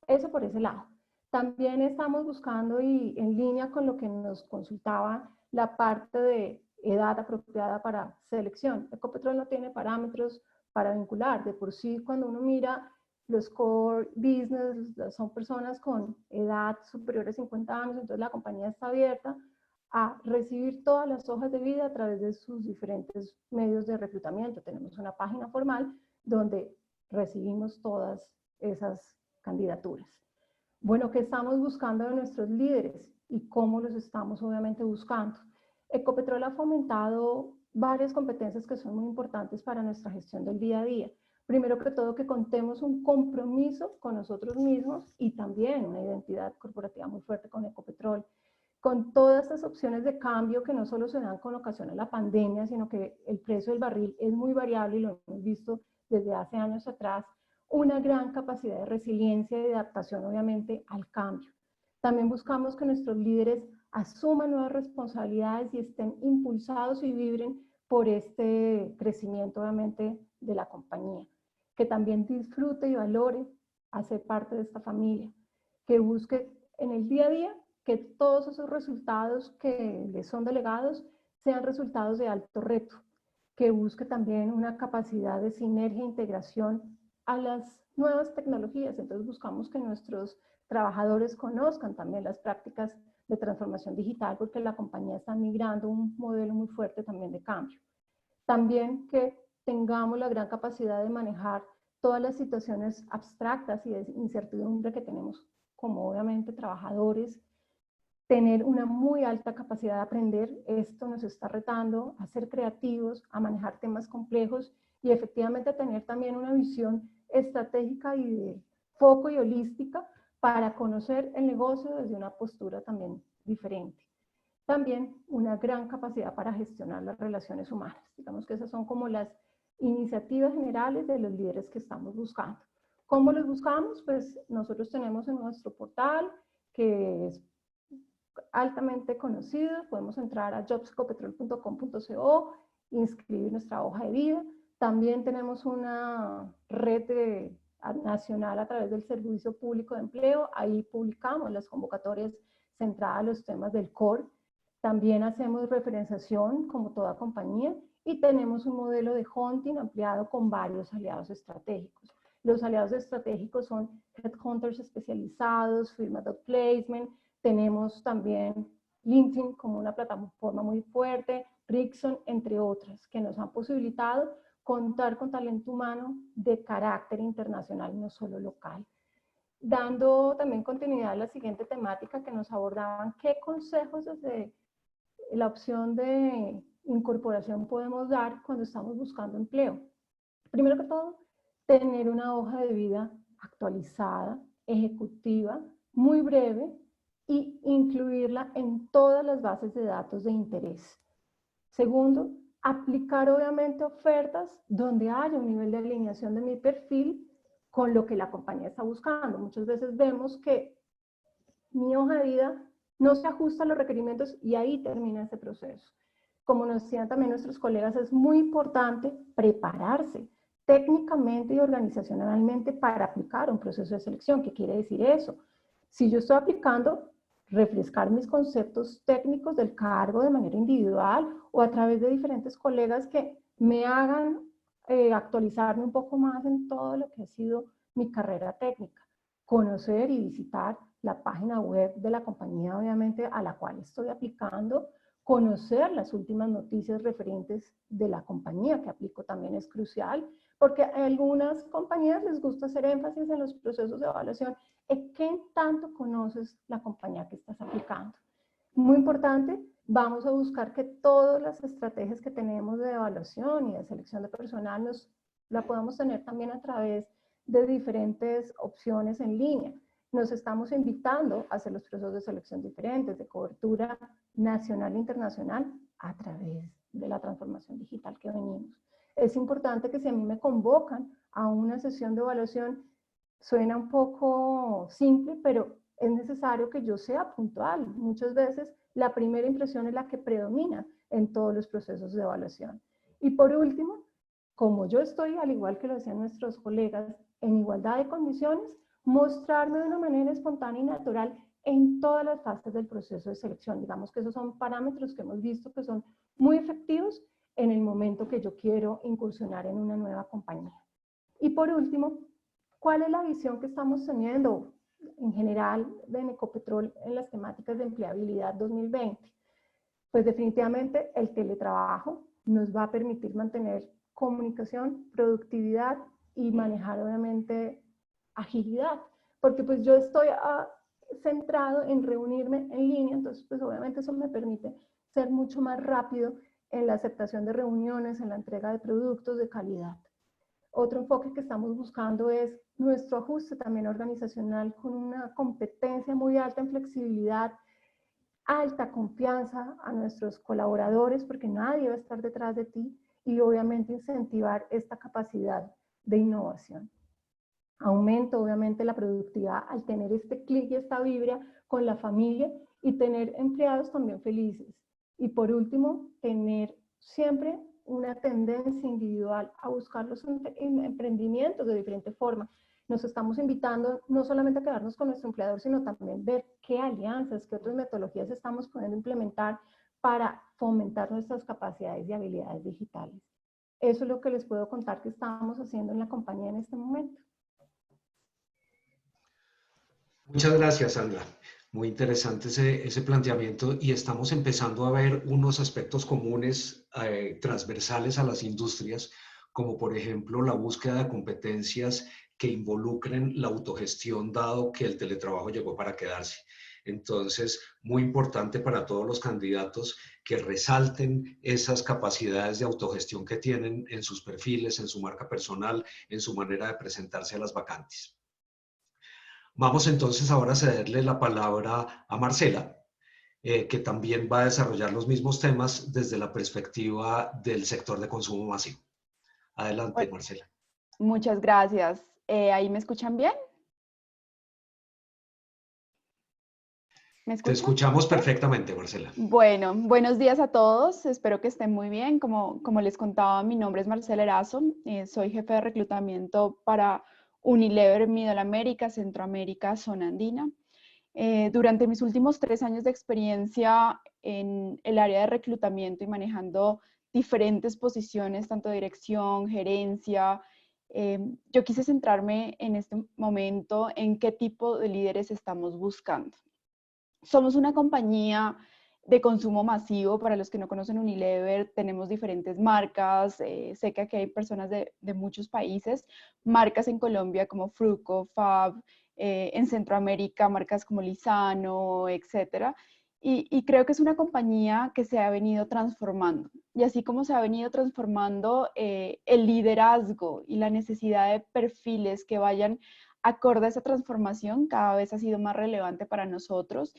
Speaker 4: Eso por ese lado. También estamos buscando, y en línea con lo que nos consultaba, la parte de edad apropiada para selección. Ecopetrol no tiene parámetros para vincular. De por sí, cuando uno mira los core business, son personas con edad superior a 50 años, entonces la compañía está abierta a recibir todas las hojas de vida a través de sus diferentes medios de reclutamiento. Tenemos una página formal donde recibimos todas esas candidaturas. Bueno, ¿qué estamos buscando de nuestros líderes y cómo los estamos obviamente buscando? Ecopetrol ha fomentado varias competencias que son muy importantes para nuestra gestión del día a día. Primero que todo, que contemos un compromiso con nosotros mismos y también una identidad corporativa muy fuerte con Ecopetrol, con todas estas opciones de cambio que no solo se dan con ocasión a la pandemia, sino que el precio del barril es muy variable y lo hemos visto desde hace años atrás, una gran capacidad de resiliencia y de adaptación obviamente al cambio. También buscamos que nuestros líderes asuman nuevas responsabilidades y estén impulsados y vibren por este crecimiento obviamente de la compañía, que también disfrute y valore hacer parte de esta familia, que busque en el día a día que todos esos resultados que les son delegados sean resultados de alto reto, que busque también una capacidad de sinergia e integración a las nuevas tecnologías. Entonces buscamos que nuestros trabajadores conozcan también las prácticas de transformación digital, porque la compañía está migrando un modelo muy fuerte también de cambio. También que tengamos la gran capacidad de manejar todas las situaciones abstractas y de incertidumbre que tenemos como obviamente trabajadores, tener una muy alta capacidad de aprender. Esto nos está retando a ser creativos, a manejar temas complejos y efectivamente tener también una visión estratégica y de foco y holística para conocer el negocio desde una postura también diferente. También una gran capacidad para gestionar las relaciones humanas. Digamos que esas son como las iniciativas generales de los líderes que estamos buscando. ¿Cómo los buscamos? Pues nosotros tenemos en nuestro portal, que es altamente conocido, podemos entrar a jobsecopetrol.com.co, inscribir nuestra hoja de vida. También tenemos una red nacional a través del Servicio Público de Empleo, ahí publicamos las convocatorias centradas a los temas del core. También hacemos referenciación como toda compañía y tenemos un modelo de hunting ampliado con varios aliados estratégicos. Los aliados estratégicos son headhunters especializados, firmas de placement. Tenemos también LinkedIn como una plataforma muy fuerte, Rickson, entre otras, que nos han posibilitado contar con talento humano de carácter internacional, no solo local. Dando también continuidad a la siguiente temática que nos abordaban, ¿qué consejos desde la opción de incorporación podemos dar cuando estamos buscando empleo? Primero que todo, tener una hoja de vida actualizada, ejecutiva, muy breve, y incluirla en todas las bases de datos de interés. Segundo, aplicar obviamente ofertas donde haya un nivel de alineación de mi perfil con lo que la compañía está buscando. Muchas veces vemos que mi hoja de vida no se ajusta a los requerimientos y ahí termina ese proceso. Como nos decían también nuestros colegas, es muy importante prepararse técnicamente y organizacionalmente para aplicar un proceso de selección. ¿Qué quiere decir eso? Si yo estoy aplicando, refrescar mis conceptos técnicos del cargo de manera individual o a través de diferentes colegas que me hagan actualizarme un poco más en todo lo que ha sido mi carrera técnica. Conocer y visitar la página web de la compañía, obviamente, a la cual estoy aplicando. Conocer las últimas noticias referentes de la compañía que aplico también es crucial, porque a algunas compañías les gusta hacer énfasis en los procesos de evaluación. ¿Qué tanto conoces la compañía que estás aplicando? Muy importante, vamos a buscar que todas las estrategias que tenemos de evaluación y de selección de personal la podamos tener también a través de diferentes opciones en línea. Nos estamos invitando a hacer los procesos de selección diferentes, de cobertura nacional e internacional, a través de la transformación digital que venimos. Es importante que si a mí me convocan a una sesión de evaluación, suena un poco simple, pero es necesario que yo sea puntual. Muchas veces la primera impresión es la que predomina en todos los procesos de evaluación. Y por último, como yo estoy, al igual que lo decían nuestros colegas, en igualdad de condiciones, mostrarme de una manera espontánea y natural en todas las fases del proceso de selección. Digamos que esos son parámetros que hemos visto que son muy efectivos en el momento que yo quiero incursionar en una nueva compañía. Y por último, ¿cuál es la visión que estamos teniendo en general de Ecopetrol en las temáticas de empleabilidad 2020? Pues definitivamente el teletrabajo nos va a permitir mantener comunicación, productividad y manejar obviamente agilidad, porque pues yo estoy centrado en reunirme en línea, entonces pues obviamente eso me permite ser mucho más rápido en la aceptación de reuniones, en la entrega de productos de calidad. Otro enfoque que estamos buscando es nuestro ajuste también organizacional con una competencia muy alta en flexibilidad, alta confianza a nuestros colaboradores, porque nadie va a estar detrás de ti, y obviamente incentivar esta capacidad de innovación. Aumento obviamente la productividad al tener este clic y esta vibra con la familia y tener empleados también felices. Y por último, tener siempre una tendencia individual a buscar los emprendimientos de diferente forma. Nos estamos invitando no solamente a quedarnos con nuestro empleador, sino también ver qué alianzas, qué otras metodologías estamos pudiendo implementar para fomentar nuestras capacidades y habilidades digitales. Eso es lo que les puedo contar que estamos haciendo en la compañía en este momento.
Speaker 1: Muchas gracias, Sandra. Muy interesante ese planteamiento y estamos empezando a ver unos aspectos comunes transversales a las industrias, como por ejemplo la búsqueda de competencias que involucren la autogestión, dado que el teletrabajo llegó para quedarse. Entonces, muy importante para todos los candidatos que resalten esas capacidades de autogestión que tienen en sus perfiles, en su marca personal, en su manera de presentarse a las vacantes. Vamos entonces ahora a cederle la palabra a Marcela, que también va a desarrollar los mismos temas desde la perspectiva del sector de consumo masivo. Adelante, Marcela.
Speaker 5: Muchas gracias. ¿Ahí me escuchan bien? ¿Me escuchan?
Speaker 1: Te escuchamos perfectamente, Marcela.
Speaker 5: Bueno, buenos días a todos. Espero que estén muy bien. Como les contaba, mi nombre es Marcela Erazo. Soy jefe de reclutamiento para Unilever Middle América, Centroamérica, Zona Andina. Durante mis últimos 3 años de experiencia en el área de reclutamiento y manejando diferentes posiciones, tanto de dirección, gerencia, yo quise centrarme en este momento en qué tipo de líderes estamos buscando. Somos una compañía de consumo masivo. Para los que no conocen Unilever, tenemos diferentes marcas. Sé que aquí hay personas de muchos países. Marcas en Colombia como Fruco, Fab, en Centroamérica marcas como Lizano, etc. Y creo que es una compañía que se ha venido transformando. Y así como se ha venido transformando, el liderazgo y la necesidad de perfiles que vayan acorde a esa transformación cada vez ha sido más relevante para nosotros,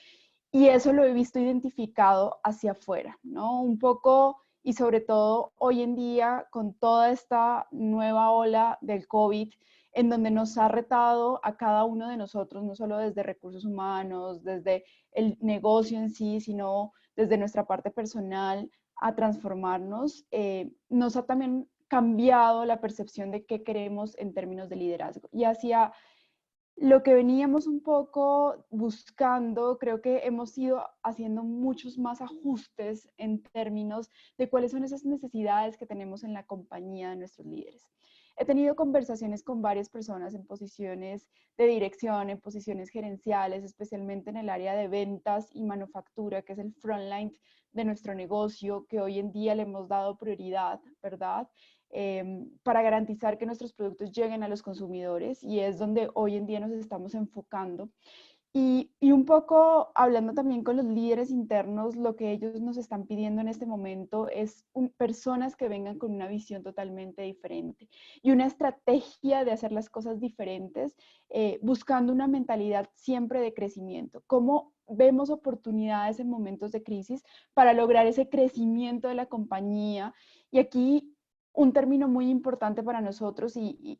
Speaker 5: y eso lo he visto identificado hacia afuera, ¿no? Un poco, y sobre todo hoy en día con toda esta nueva ola del COVID, en donde nos ha retado a cada uno de nosotros, no solo desde recursos humanos, desde el negocio en sí, sino desde nuestra parte personal, a transformarnos, nos ha también cambiado la percepción de qué queremos en términos de liderazgo. Y hacia lo que veníamos un poco buscando, creo que hemos ido haciendo muchos más ajustes en términos de cuáles son esas necesidades que tenemos en la compañía de nuestros líderes. He tenido conversaciones con varias personas en posiciones de dirección, en posiciones gerenciales, especialmente en el área de ventas y manufactura, que es el frontline de nuestro negocio, que hoy en día le hemos dado prioridad, ¿verdad? Para garantizar que nuestros productos lleguen a los consumidores, y es donde hoy en día nos estamos enfocando. Y un poco hablando también con los líderes internos, lo que ellos nos están pidiendo en este momento es personas que vengan con una visión totalmente diferente y una estrategia de hacer las cosas diferentes, buscando una mentalidad siempre de crecimiento. ¿Cómo vemos oportunidades en momentos de crisis para lograr ese crecimiento de la compañía? Y aquí un término muy importante para nosotros y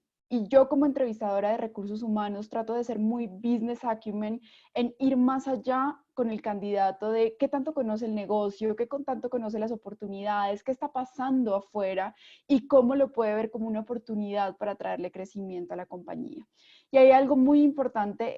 Speaker 5: yo como entrevistadora de recursos humanos trato de ser muy business acumen en ir más allá con el candidato de qué tanto conoce el negocio, qué tanto conoce las oportunidades, qué está pasando afuera y cómo lo puede ver como una oportunidad para traerle crecimiento a la compañía. Y hay algo muy importante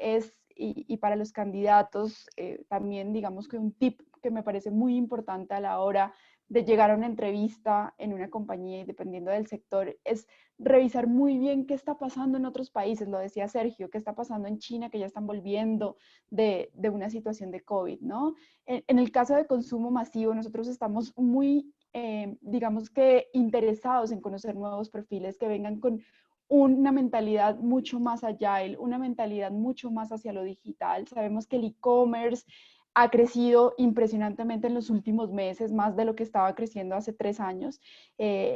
Speaker 5: y para los candidatos también digamos que un tip que me parece muy importante a la hora de llegar a una entrevista en una compañía y dependiendo del sector, es revisar muy bien qué está pasando en otros países. Lo decía Sergio, qué está pasando en China, que ya están volviendo de una situación de COVID, ¿no? En el caso de consumo masivo, nosotros estamos muy, digamos que interesados en conocer nuevos perfiles que vengan con una mentalidad mucho más agile, una mentalidad mucho más hacia lo digital. Sabemos que el e-commerce ha crecido impresionantemente en los últimos meses, más de lo que estaba creciendo hace 3 años.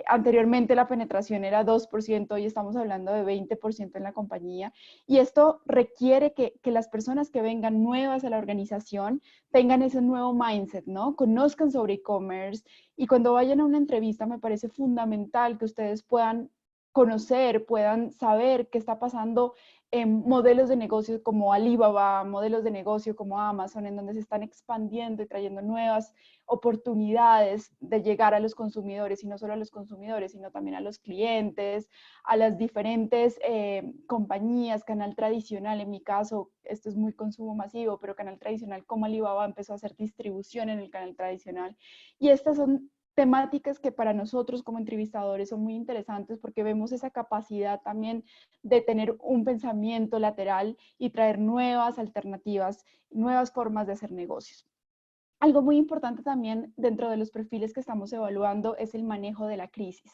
Speaker 5: Anteriormente la penetración era 2%, hoy estamos hablando de 20% en la compañía. Y esto requiere que las personas que vengan nuevas a la organización tengan ese nuevo mindset, ¿no? Conozcan sobre e-commerce y cuando vayan a una entrevista me parece fundamental que ustedes puedan conocer, puedan saber qué está pasando en modelos de negocio como Alibaba, modelos de negocio como Amazon, en donde se están expandiendo y trayendo nuevas oportunidades de llegar a los consumidores, y no solo a los consumidores, sino también a los clientes, a las diferentes compañías, canal tradicional, en mi caso, esto es muy consumo masivo, pero canal tradicional como Alibaba empezó a hacer distribución en el canal tradicional. Y estas son temáticas que para nosotros como entrevistadores son muy interesantes porque vemos esa capacidad también de tener un pensamiento lateral y traer nuevas alternativas, nuevas formas de hacer negocios. Algo muy importante también dentro de los perfiles que estamos evaluando es el manejo de la crisis.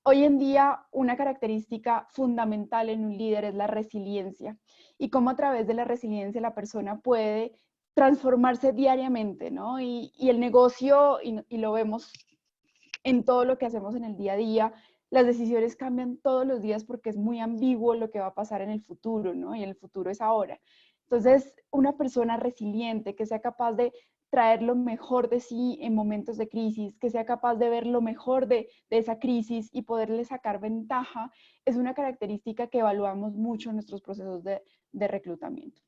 Speaker 5: Hoy en día, una característica fundamental en un líder es la resiliencia y cómo a través de la resiliencia la persona puede transformarse diariamente, ¿no? Y el negocio, y lo vemos en todo lo que hacemos en el día a día, las decisiones cambian todos los días porque es muy ambiguo lo que va a pasar en el futuro, ¿no? Y el futuro es ahora. Entonces, una persona resiliente que sea capaz de traer lo mejor de sí en momentos de crisis, que sea capaz de ver lo mejor de esa crisis y poderle sacar ventaja, es una característica que evaluamos mucho en nuestros procesos de reclutamiento.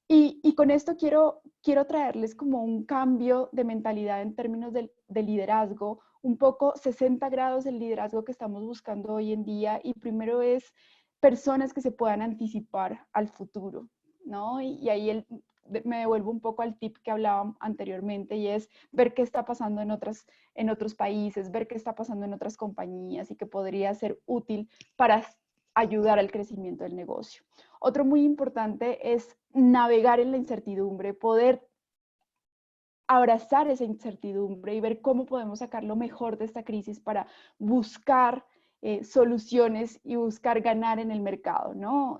Speaker 5: Y con esto quiero traerles como un cambio de mentalidad en términos de liderazgo, un poco 60 grados del liderazgo que estamos buscando hoy en día. Y primero es personas que se puedan anticipar al futuro, ¿no? Y ahí me devuelvo un poco al tip que hablaba anteriormente y es ver qué está pasando en otros países, ver qué está pasando en otras compañías y que podría ser útil para ayudar al crecimiento del negocio. Otro muy importante es navegar en la incertidumbre, poder abrazar esa incertidumbre y ver cómo podemos sacar lo mejor de esta crisis para buscar soluciones y buscar ganar en el mercado, ¿no?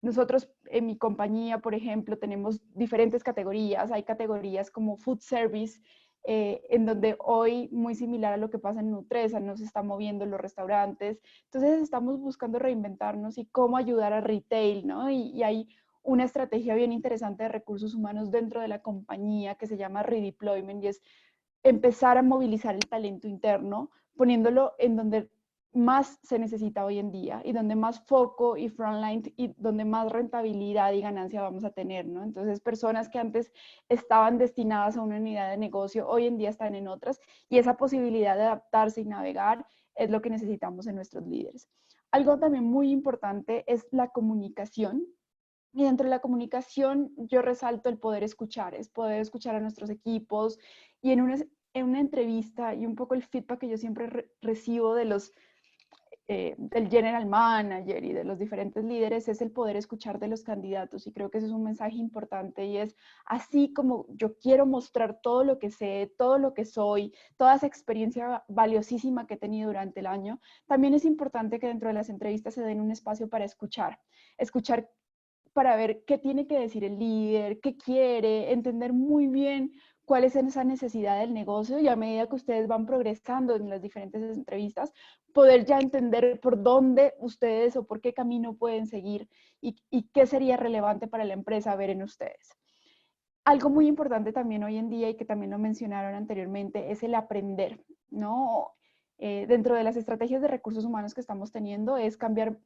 Speaker 5: Nosotros en mi compañía, por ejemplo, tenemos diferentes categorías. Hay categorías como food service, en donde hoy, muy similar a lo que pasa en Nutresa, nos están moviendo los restaurantes. Entonces estamos buscando reinventarnos y cómo ayudar a retail, ¿no? Y hay una estrategia bien interesante de recursos humanos dentro de la compañía que se llama redeployment y es empezar a movilizar el talento interno, poniéndolo en donde más se necesita hoy en día y donde más foco y frontline y donde más rentabilidad y ganancia vamos a tener, ¿no? Entonces, personas que antes estaban destinadas a una unidad de negocio, hoy en día están en otras y esa posibilidad de adaptarse y navegar es lo que necesitamos en nuestros líderes. Algo también muy importante es la comunicación. Y dentro de la comunicación yo resalto el poder escuchar, es poder escuchar a nuestros equipos y en una entrevista y un poco el feedback que yo siempre recibo de del general manager y de los diferentes líderes es el poder escuchar de los candidatos y creo que ese es un mensaje importante y es así como yo quiero mostrar todo lo que sé, todo lo que soy, toda esa experiencia valiosísima que he tenido durante el año, también es importante que dentro de las entrevistas se den un espacio para escuchar para ver qué tiene que decir el líder, qué quiere, entender muy bien cuál es esa necesidad del negocio, y a medida que ustedes van progresando en las diferentes entrevistas, poder ya entender por dónde ustedes o por qué camino pueden seguir y qué sería relevante para la empresa ver en ustedes. Algo muy importante también hoy en día, y que también lo mencionaron anteriormente, es el aprender, ¿no? Dentro de las estrategias de recursos humanos que estamos teniendo es cambiar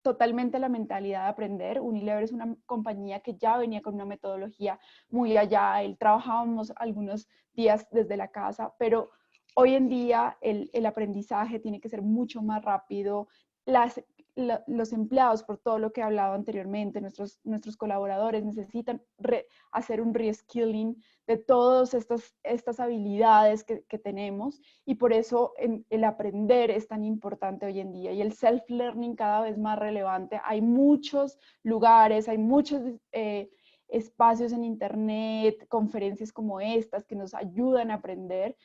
Speaker 5: totalmente la mentalidad de aprender. Unilever es una compañía que ya venía con una metodología muy allá. Trabajábamos algunos días desde la casa, pero hoy en día el aprendizaje tiene que ser mucho más rápido. Los empleados, por todo lo que he hablado anteriormente, nuestros colaboradores necesitan hacer un reskilling de todas estas habilidades que tenemos, y por eso el aprender es tan importante hoy en día, y el self-learning cada vez más relevante. Hay muchos lugares, hay muchos espacios en internet, conferencias como estas que nos ayudan a aprender.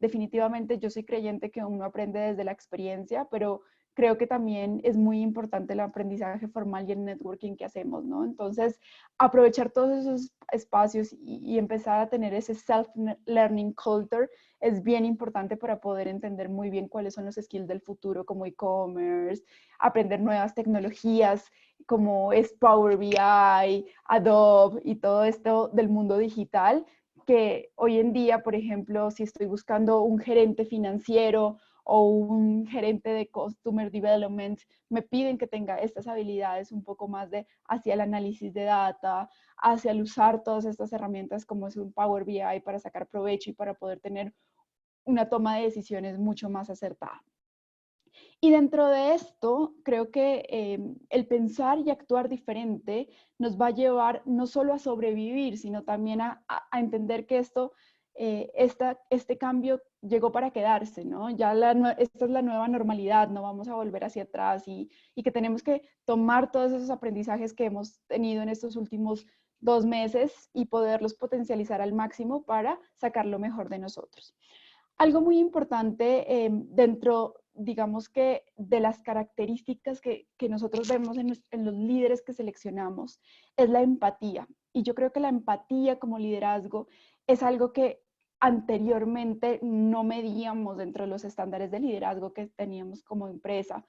Speaker 5: Definitivamente yo soy creyente que uno aprende desde la experiencia, pero creo que también es muy importante el aprendizaje formal y el networking que hacemos, ¿no? Entonces, aprovechar todos esos espacios y empezar a tener ese self-learning culture es bien importante para poder entender muy bien cuáles son los skills del futuro, como e-commerce, aprender nuevas tecnologías como es Power BI, Adobe y todo esto del mundo digital, que hoy en día, por ejemplo, si estoy buscando un gerente financiero o un gerente de Customer Development, me piden que tenga estas habilidades un poco más hacia el análisis de data, hacia el usar todas estas herramientas como es un Power BI para sacar provecho y para poder tener una toma de decisiones mucho más acertada. Y dentro de esto, creo que el pensar y actuar diferente nos va a llevar no solo a sobrevivir, sino también a entender que este cambio llegó para quedarse, ¿no? Ya esta es la nueva normalidad, no vamos a volver hacia atrás, y que tenemos que tomar todos esos aprendizajes que hemos tenido en estos últimos 2 meses y poderlos potencializar al máximo para sacar lo mejor de nosotros. Algo muy importante dentro, digamos que de las características que nosotros vemos en los líderes que seleccionamos, es la empatía. Y yo creo que la empatía como liderazgo es algo que anteriormente no medíamos dentro de los estándares de liderazgo que teníamos como empresa,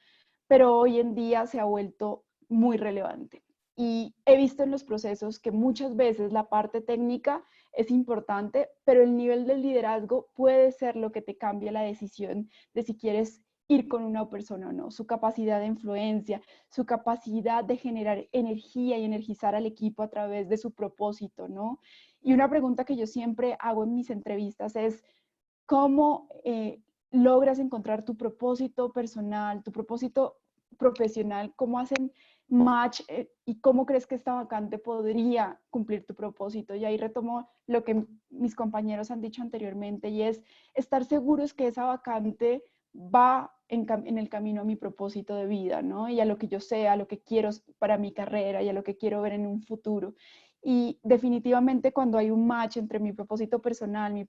Speaker 5: pero hoy en día se ha vuelto muy relevante. Y he visto en los procesos que muchas veces la parte técnica es importante, pero el nivel del liderazgo puede ser lo que te cambia la decisión de si quieres ir con una persona o no. Su capacidad de influencia, su capacidad de generar energía y energizar al equipo a través de su propósito, ¿no? Y una pregunta que yo siempre hago en mis entrevistas es, ¿cómo logras encontrar tu propósito personal, tu propósito profesional? ¿Cómo hacen match y cómo crees que esta vacante podría cumplir tu propósito? Y ahí retomo lo que mis compañeros han dicho anteriormente, y es estar seguros que esa vacante va en el camino a mi propósito de vida, ¿no? Y a lo que yo sé, a lo que quiero para mi carrera y a lo que quiero ver en un futuro. Y definitivamente cuando hay un match entre mi propósito personal,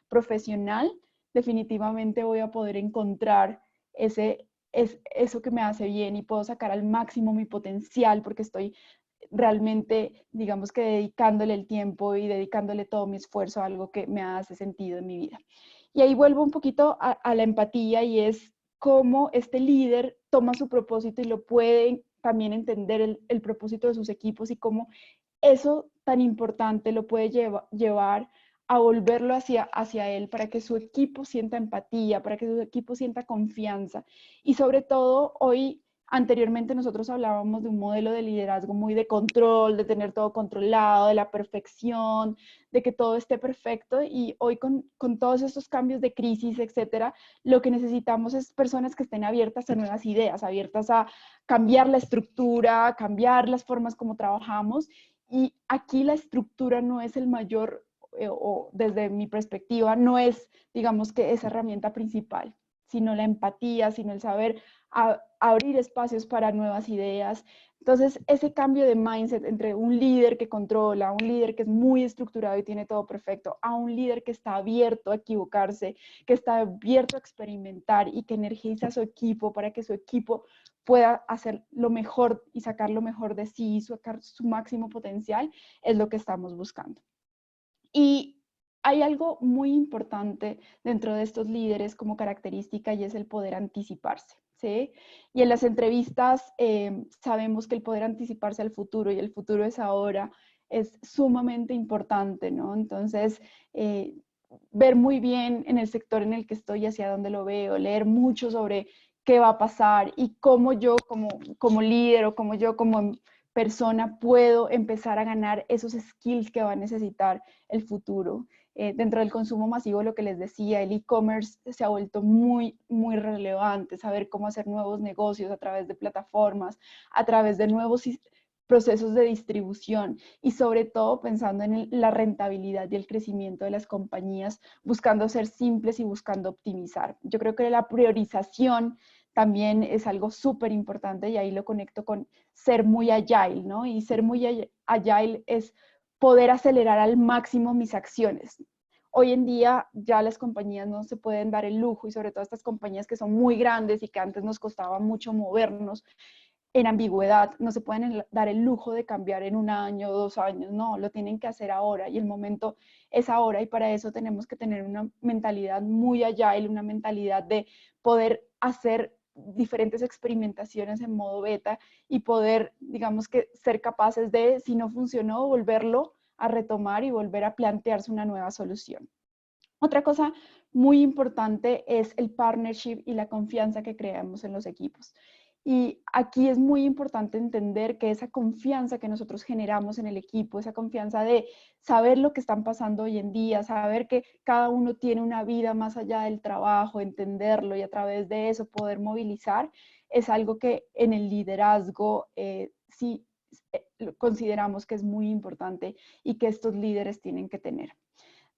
Speaker 5: profesional, definitivamente voy a poder encontrar eso que me hace bien y puedo sacar al máximo mi potencial porque estoy realmente, digamos que dedicándole el tiempo y dedicándole todo mi esfuerzo a algo que me hace sentido en mi vida. Y ahí vuelvo un poquito a la empatía, y es cómo este líder toma su propósito y lo puede también entender el propósito de sus equipos, y cómo eso tan importante lo puede llevar a volverlo hacia él para que su equipo sienta empatía, para que su equipo sienta confianza. Y sobre todo, hoy, anteriormente nosotros hablábamos de un modelo de liderazgo muy de control, de tener todo controlado, de la perfección, de que todo esté perfecto, y hoy con todos estos cambios de crisis, etcétera, lo que necesitamos es personas que estén abiertas a nuevas ideas, abiertas a cambiar la estructura, cambiar las formas como trabajamos. Y aquí la estructura no es el mayor, o desde mi perspectiva, no es, digamos que esa herramienta principal, sino la empatía, sino el saber abrir espacios para nuevas ideas, Entonces, ese cambio de mindset entre un líder que controla, un líder que es muy estructurado y tiene todo perfecto, a un líder que está abierto a equivocarse, que está abierto a experimentar y que energiza a su equipo para que su equipo pueda hacer lo mejor y sacar lo mejor de sí y sacar su máximo potencial, es lo que estamos buscando. Y hay algo muy importante dentro de estos líderes como característica y es el poder anticiparse, ¿sí? Y en las entrevistas sabemos que el poder anticiparse al futuro y el futuro es ahora es sumamente importante, ¿no? Entonces, ver muy bien en el sector en el que estoy, hacia dónde lo veo, leer mucho sobre qué va a pasar y cómo yo como líder o como yo como persona puedo empezar a ganar esos skills que va a necesitar el futuro. Dentro del consumo masivo, lo que les decía, el e-commerce se ha vuelto muy, muy relevante, saber cómo hacer nuevos negocios a través de plataformas, a través de nuevos procesos de distribución y sobre todo pensando en la rentabilidad y el crecimiento de las compañías, buscando ser simples y buscando optimizar. Yo creo que la priorización también es algo súper importante y ahí lo conecto con ser muy agile, ¿no? Y ser muy agile es poder acelerar al máximo mis acciones. Hoy en día ya las compañías no se pueden dar el lujo y sobre todo estas compañías que son muy grandes y que antes nos costaba mucho movernos en ambigüedad, no se pueden dar el lujo de cambiar en 1 año, 2 años, no, lo tienen que hacer ahora y el momento es ahora y para eso tenemos que tener una mentalidad muy agile, una mentalidad de poder hacer diferentes experimentaciones en modo beta y poder, digamos que ser capaces de, si no funcionó, volverlo a retomar y volver a plantearse una nueva solución. Otra cosa muy importante es el partnership y la confianza que creamos en los equipos. Y aquí es muy importante entender que esa confianza que nosotros generamos en el equipo, esa confianza de saber lo que están pasando hoy en día, saber que cada uno tiene una vida más allá del trabajo, entenderlo y a través de eso poder movilizar, es algo que en el liderazgo sí consideramos que es muy importante y que estos líderes tienen que tener.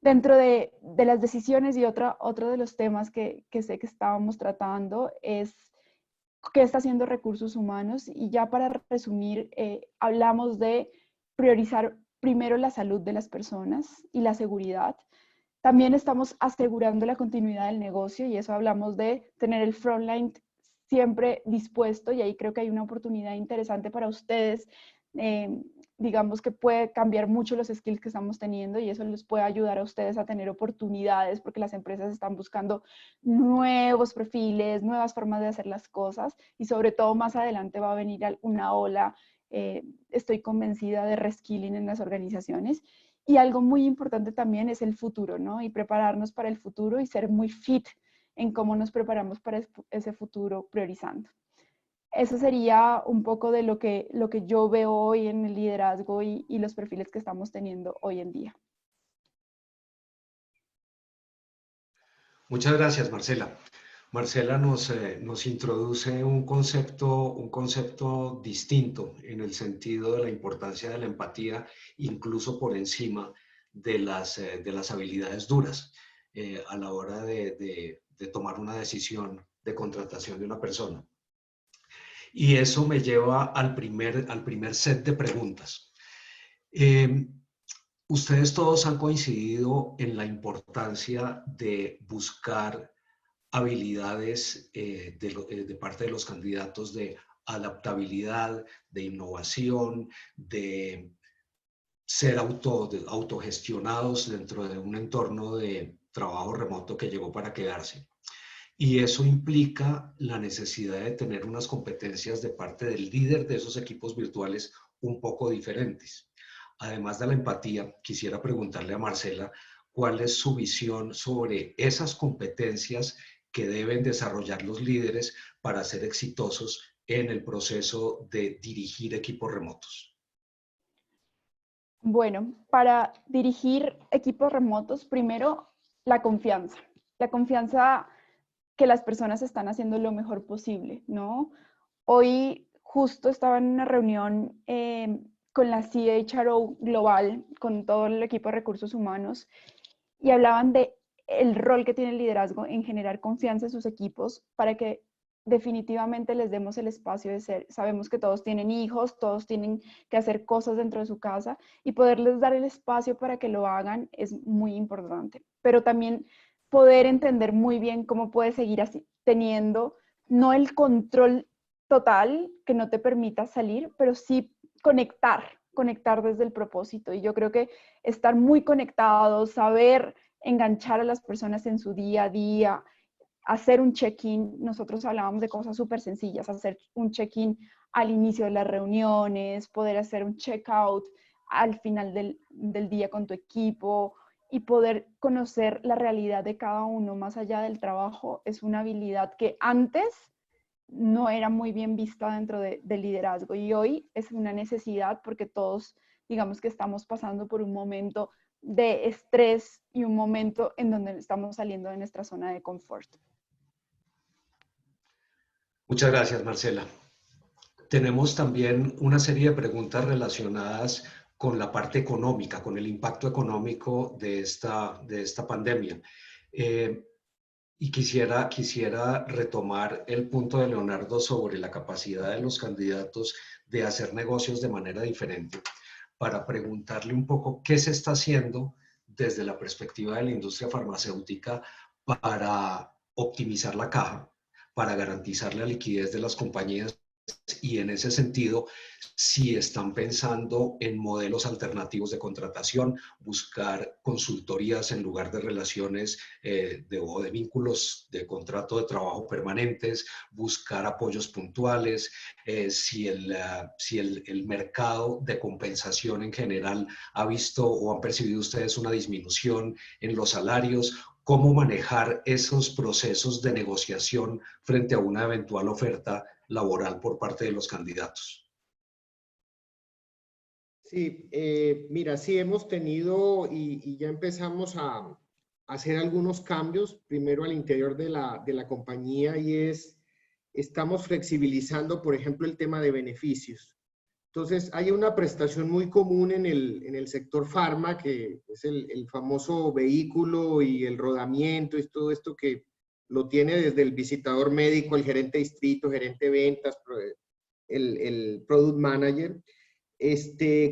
Speaker 5: Dentro de las decisiones y otro de los temas que sé que estábamos tratando es qué está haciendo recursos humanos y ya para resumir, hablamos de priorizar primero la salud de las personas y la seguridad. También estamos asegurando la continuidad del negocio y eso hablamos de tener el frontline siempre dispuesto y ahí creo que hay una oportunidad interesante para ustedes. Digamos que puede cambiar mucho los skills que estamos teniendo y eso les puede ayudar a ustedes a tener oportunidades porque las empresas están buscando nuevos perfiles, nuevas formas de hacer las cosas y sobre todo más adelante va a venir una ola, estoy convencida, de reskilling en las organizaciones. Y algo muy importante también es el futuro, ¿no? Y prepararnos para el futuro y ser muy fit en cómo nos preparamos para ese futuro priorizando. Eso sería un poco de lo que yo veo hoy en el liderazgo y los perfiles que estamos teniendo hoy en día.
Speaker 1: Muchas gracias, Marcela. Marcela nos introduce un concepto distinto en el sentido de la importancia de la empatía, incluso por encima de las habilidades duras a la hora de tomar una decisión de contratación de una persona. Y eso me lleva al primer set de preguntas. Ustedes todos han coincidido en la importancia de buscar habilidades de parte de los candidatos de adaptabilidad, de innovación, de ser autogestionados dentro de un entorno de trabajo remoto que llegó para quedarse. Y eso implica la necesidad de tener unas competencias de parte del líder de esos equipos virtuales un poco diferentes. Además de la empatía, quisiera preguntarle a Marcela cuál es su visión sobre esas competencias que deben desarrollar los líderes para ser exitosos en el proceso de dirigir equipos remotos.
Speaker 5: Bueno, para dirigir equipos remotos, primero la confianza. La confianza que las personas están haciendo lo mejor posible, ¿no? Hoy justo estaba en una reunión con la CHRO global, con todo el equipo de recursos humanos, y hablaban de el rol que tiene el liderazgo en generar confianza en sus equipos para que definitivamente les demos el espacio de ser. Sabemos que todos tienen hijos, todos tienen que hacer cosas dentro de su casa y poderles dar el espacio para que lo hagan es muy importante. Pero también poder entender muy bien cómo puedes seguir así, teniendo no el control total que no te permita salir, pero sí conectar desde el propósito. Y yo creo que estar muy conectados, saber enganchar a las personas en su día a día, hacer un check-in, nosotros hablábamos de cosas súper sencillas, hacer un check-in al inicio de las reuniones, poder hacer un check-out al final del día con tu equipo y poder conocer la realidad de cada uno más allá del trabajo, es una habilidad que antes no era muy bien vista dentro del liderazgo y hoy es una necesidad porque todos, digamos que estamos pasando por un momento de estrés y un momento en donde estamos saliendo de nuestra zona de confort.
Speaker 1: Muchas gracias, Marcela. Tenemos también una serie de preguntas relacionadas con la parte económica, con el impacto económico de esta pandemia. Y quisiera retomar el punto de Leonardo sobre la capacidad de los candidatos de hacer negocios de manera diferente, para preguntarle un poco qué se está haciendo desde la perspectiva de la industria farmacéutica para optimizar la caja, para garantizar la liquidez de las compañías y en ese sentido, si están pensando en modelos alternativos de contratación, buscar consultorías en lugar de relaciones o de vínculos de contrato de trabajo permanentes, buscar apoyos puntuales, si el mercado de compensación en general ha visto o han percibido ustedes una disminución en los salarios, cómo manejar esos procesos de negociación frente a una eventual oferta laboral por parte de los candidatos.
Speaker 2: Sí, mira, sí hemos tenido y ya empezamos a hacer algunos cambios, primero al interior de la compañía y estamos flexibilizando, por ejemplo, el tema de beneficios. Entonces, hay una prestación muy común en el sector farma, que es el famoso vehículo y el rodamiento y todo esto que lo tiene desde el visitador médico, el gerente de distrito, gerente de ventas, el product manager.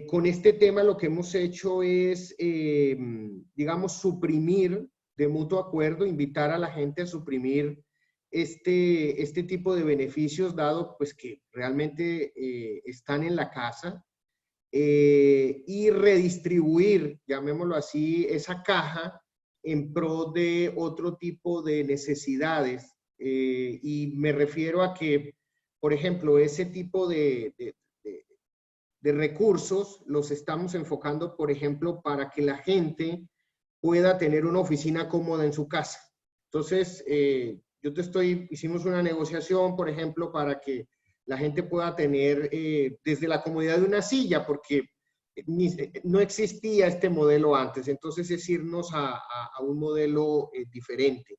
Speaker 2: Con este tema lo que hemos hecho es, digamos, suprimir de mutuo acuerdo, invitar a la gente a suprimir este tipo de beneficios, dado pues que realmente están en la casa, y redistribuir, llamémoslo así, esa caja en pro de otro tipo de necesidades. Y me refiero a que, por ejemplo, ese tipo de recursos los estamos enfocando, por ejemplo, para que la gente pueda tener una oficina cómoda en su casa. Entonces, hicimos una negociación, por ejemplo, para que la gente pueda tener desde la comodidad de una silla, porque no existía este modelo antes. Entonces, es irnos a un modelo diferente.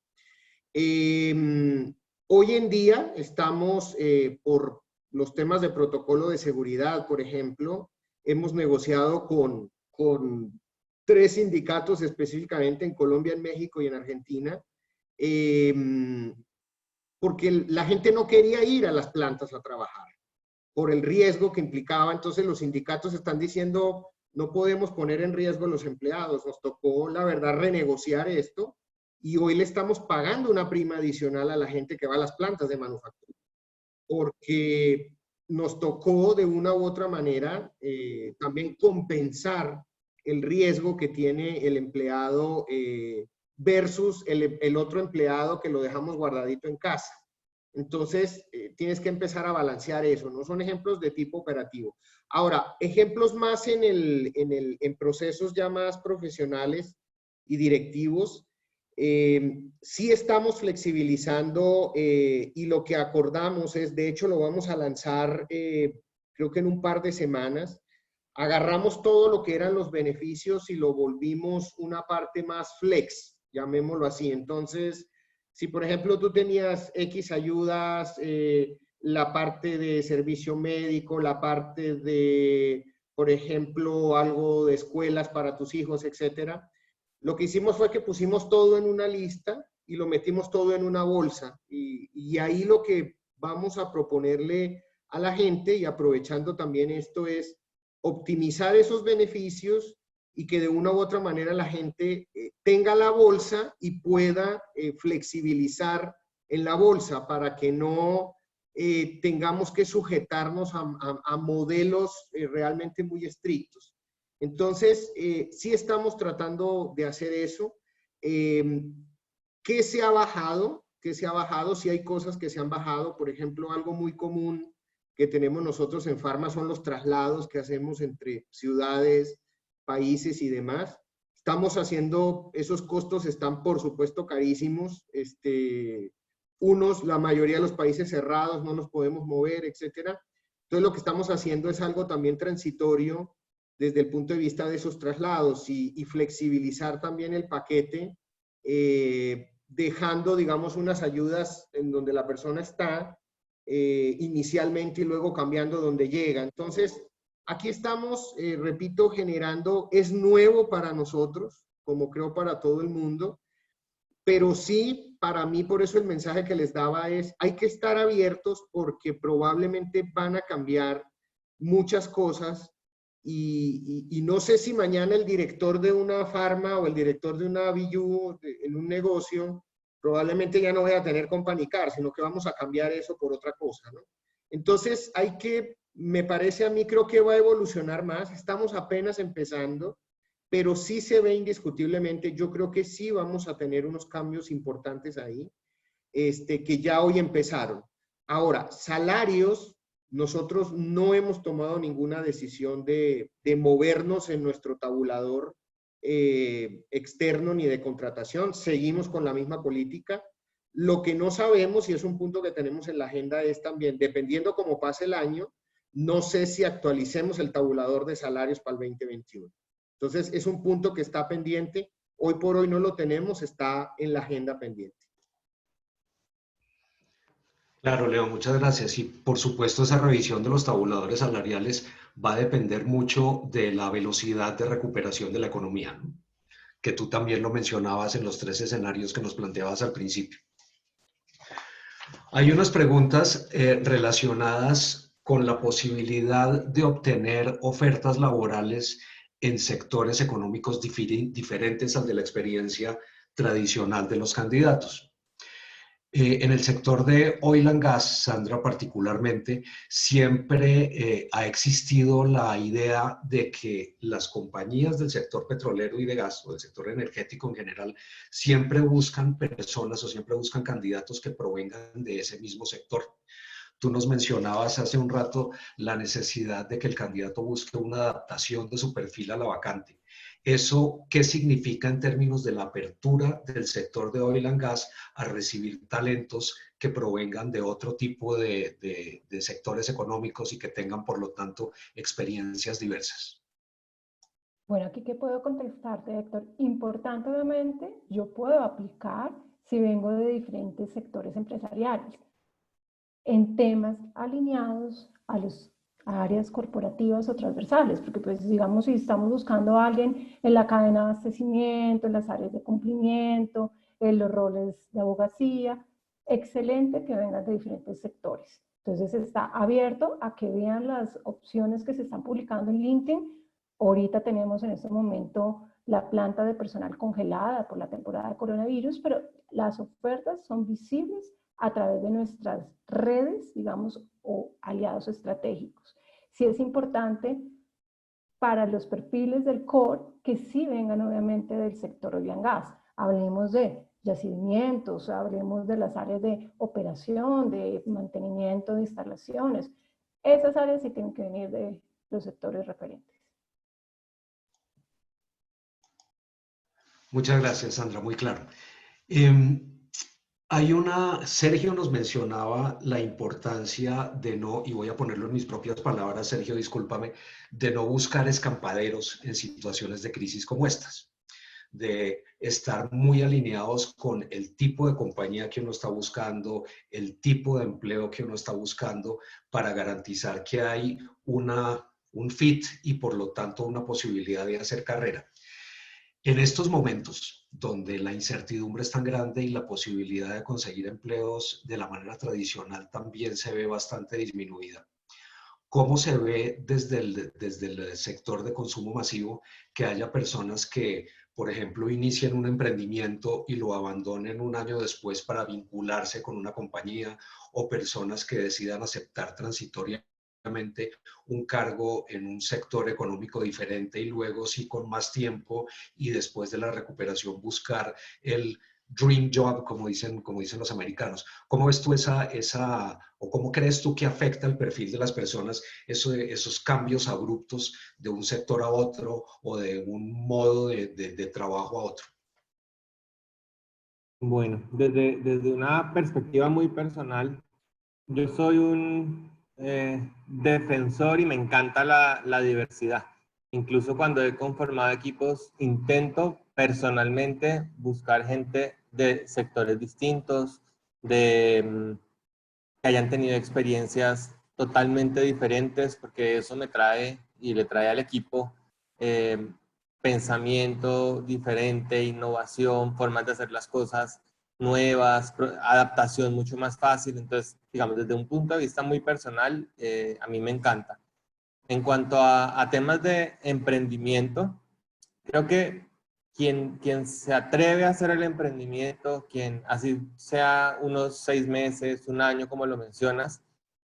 Speaker 2: Hoy en día estamos por los temas de protocolo de seguridad, por ejemplo, hemos negociado con 3 sindicatos específicamente en Colombia, en México y en Argentina, porque la gente no quería ir a las plantas a trabajar por el riesgo que implicaba. Entonces los sindicatos están diciendo, no podemos poner en riesgo a los empleados. Nos tocó, la verdad, renegociar esto y hoy le estamos pagando una prima adicional a la gente que va a las plantas de manufactura, porque nos tocó de una u otra manera también compensar el riesgo que tiene el empleado versus el otro empleado que lo dejamos guardadito en casa. Entonces, tienes que empezar a balancear eso, ¿no? Son ejemplos de tipo operativo. Ahora, ejemplos más en procesos ya más profesionales y directivos, sí estamos flexibilizando y lo que acordamos es, de hecho lo vamos a lanzar creo que en un par de semanas, agarramos todo lo que eran los beneficios y lo volvimos una parte más flex, llamémoslo así. Entonces, si por ejemplo tú tenías X ayudas, la parte de servicio médico, la parte de, por ejemplo, algo de escuelas para tus hijos, etcétera, lo que hicimos fue que pusimos todo en una lista y lo metimos todo en una bolsa. Y ahí lo que vamos a proponerle a la gente, y aprovechando también esto, es optimizar esos beneficios y que de una u otra manera la gente tenga la bolsa y pueda flexibilizar en la bolsa para que no tengamos que sujetarnos a modelos realmente muy estrictos. Entonces, sí estamos tratando de hacer eso. ¿Qué se ha bajado? ¿Qué se ha bajado? Sí hay cosas que se han bajado. Por ejemplo, algo muy común que tenemos nosotros en Pharma son los traslados que hacemos entre ciudades, países y demás. Estamos haciendo, esos costos están por supuesto carísimos. La mayoría de los países cerrados, no nos podemos mover, etcétera. Entonces lo que estamos haciendo es algo también transitorio desde el punto de vista de esos traslados y flexibilizar también el paquete, dejando, digamos, unas ayudas en donde la persona está inicialmente y luego cambiando donde llega. Entonces, aquí estamos, repito, generando, es nuevo para nosotros, como creo para todo el mundo, pero sí, para mí, por eso el mensaje que les daba es, hay que estar abiertos porque probablemente van a cambiar muchas cosas y no sé si mañana el director de una farma o el director de una BU en un negocio probablemente ya no voy a tener company car, sino que vamos a cambiar eso por otra cosa, ¿no? Entonces hay que, me parece a mí, creo que va a evolucionar más, estamos apenas empezando, pero sí se ve indiscutiblemente, yo creo que sí vamos a tener unos cambios importantes ahí, que ya hoy empezaron. Ahora, salarios, nosotros no hemos tomado ninguna decisión de movernos en nuestro tabulador externo ni de contratación, seguimos con la misma política. Lo que no sabemos, y es un punto que tenemos en la agenda, es también, dependiendo cómo pase el año, no sé si actualicemos el tabulador de salarios para el 2021. Entonces, es un punto que está pendiente. Hoy por hoy no lo tenemos, está en la agenda pendiente.
Speaker 1: Claro, Leo, muchas gracias. Y por supuesto esa revisión de los tabuladores salariales va a depender mucho de la velocidad de recuperación de la economía, ¿no? Que tú también lo mencionabas en los 3 escenarios que nos planteabas al principio. Hay unas preguntas relacionadas con la posibilidad de obtener ofertas laborales en sectores económicos diferentes al de la experiencia tradicional de los candidatos. En el sector de oil and gas, Sandra, particularmente, siempre ha existido la idea de que las compañías del sector petrolero y de gas, o del sector energético en general, siempre buscan personas o siempre buscan candidatos que provengan de ese mismo sector. Tú nos mencionabas hace un rato la necesidad de que el candidato busque una adaptación de su perfil a la vacante. ¿Eso qué significa en términos de la apertura del sector de oil and gas a recibir talentos que provengan de otro tipo de sectores económicos y que tengan, por lo tanto, experiencias diversas?
Speaker 4: Bueno, aquí que puedo contestarte, Héctor. Importante, obviamente, yo puedo aplicar si vengo de diferentes sectores empresariales en temas alineados a las áreas corporativas o transversales, porque pues digamos si estamos buscando a alguien en la cadena de abastecimiento, en las áreas de cumplimiento, en los roles de abogacía, excelente que vengan de diferentes sectores. Entonces está abierto a que vean las opciones que se están publicando en LinkedIn. Ahorita tenemos en este momento la planta de personal congelada por la temporada de coronavirus, pero las ofertas son visibles a través de nuestras redes, digamos, o aliados estratégicos. Sí es importante para los perfiles del core que sí vengan obviamente del sector oil and gas. Hablemos de yacimientos, hablemos de las áreas de operación, de mantenimiento de instalaciones. Esas áreas sí tienen que venir de los sectores referentes.
Speaker 1: Muchas gracias, Sandra, muy claro. Sergio nos mencionaba la importancia de no, y voy a ponerlo en mis propias palabras, Sergio, discúlpame, de no buscar escampaderos en situaciones de crisis como estas, de estar muy alineados con el tipo de compañía que uno está buscando, el tipo de empleo que uno está buscando, para garantizar que hay un fit y por lo tanto una posibilidad de hacer carrera. En estos momentos, donde la incertidumbre es tan grande y la posibilidad de conseguir empleos de la manera tradicional también se ve bastante disminuida, ¿cómo se ve desde el sector de consumo masivo que haya personas que, por ejemplo, inicien un emprendimiento y lo abandonen un año después para vincularse con una compañía, o personas que decidan aceptar transitoriamente un cargo en un sector económico diferente y luego sí con más tiempo y después de la recuperación buscar el dream job, como dicen los americanos? ¿Cómo ves tú o cómo crees tú que afecta el perfil de las personas esos cambios abruptos de un sector a otro o de un modo de trabajo a otro?
Speaker 3: Bueno, desde una perspectiva muy personal, yo soy un defensor y me encanta la diversidad. Incluso cuando he conformado equipos, intento personalmente buscar gente de sectores distintos, que hayan tenido experiencias totalmente diferentes, porque eso me trae y le trae al equipo eh, pensamiento diferente, innovación, formas de hacer las cosas nuevas, adaptación mucho más fácil. Entonces, digamos, desde un punto de vista muy personal, a mí me encanta. En cuanto a temas de emprendimiento, creo que quien se atreve a hacer el emprendimiento, quien así sea unos 6 meses, un año, como lo mencionas,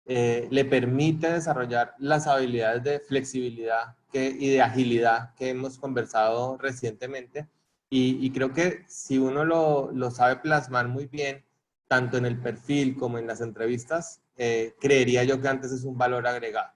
Speaker 3: le permite desarrollar las habilidades de flexibilidad y de agilidad que hemos conversado recientemente. Y creo que si uno lo sabe plasmar muy bien, tanto en el perfil como en las entrevistas, creería yo que antes es un valor agregado.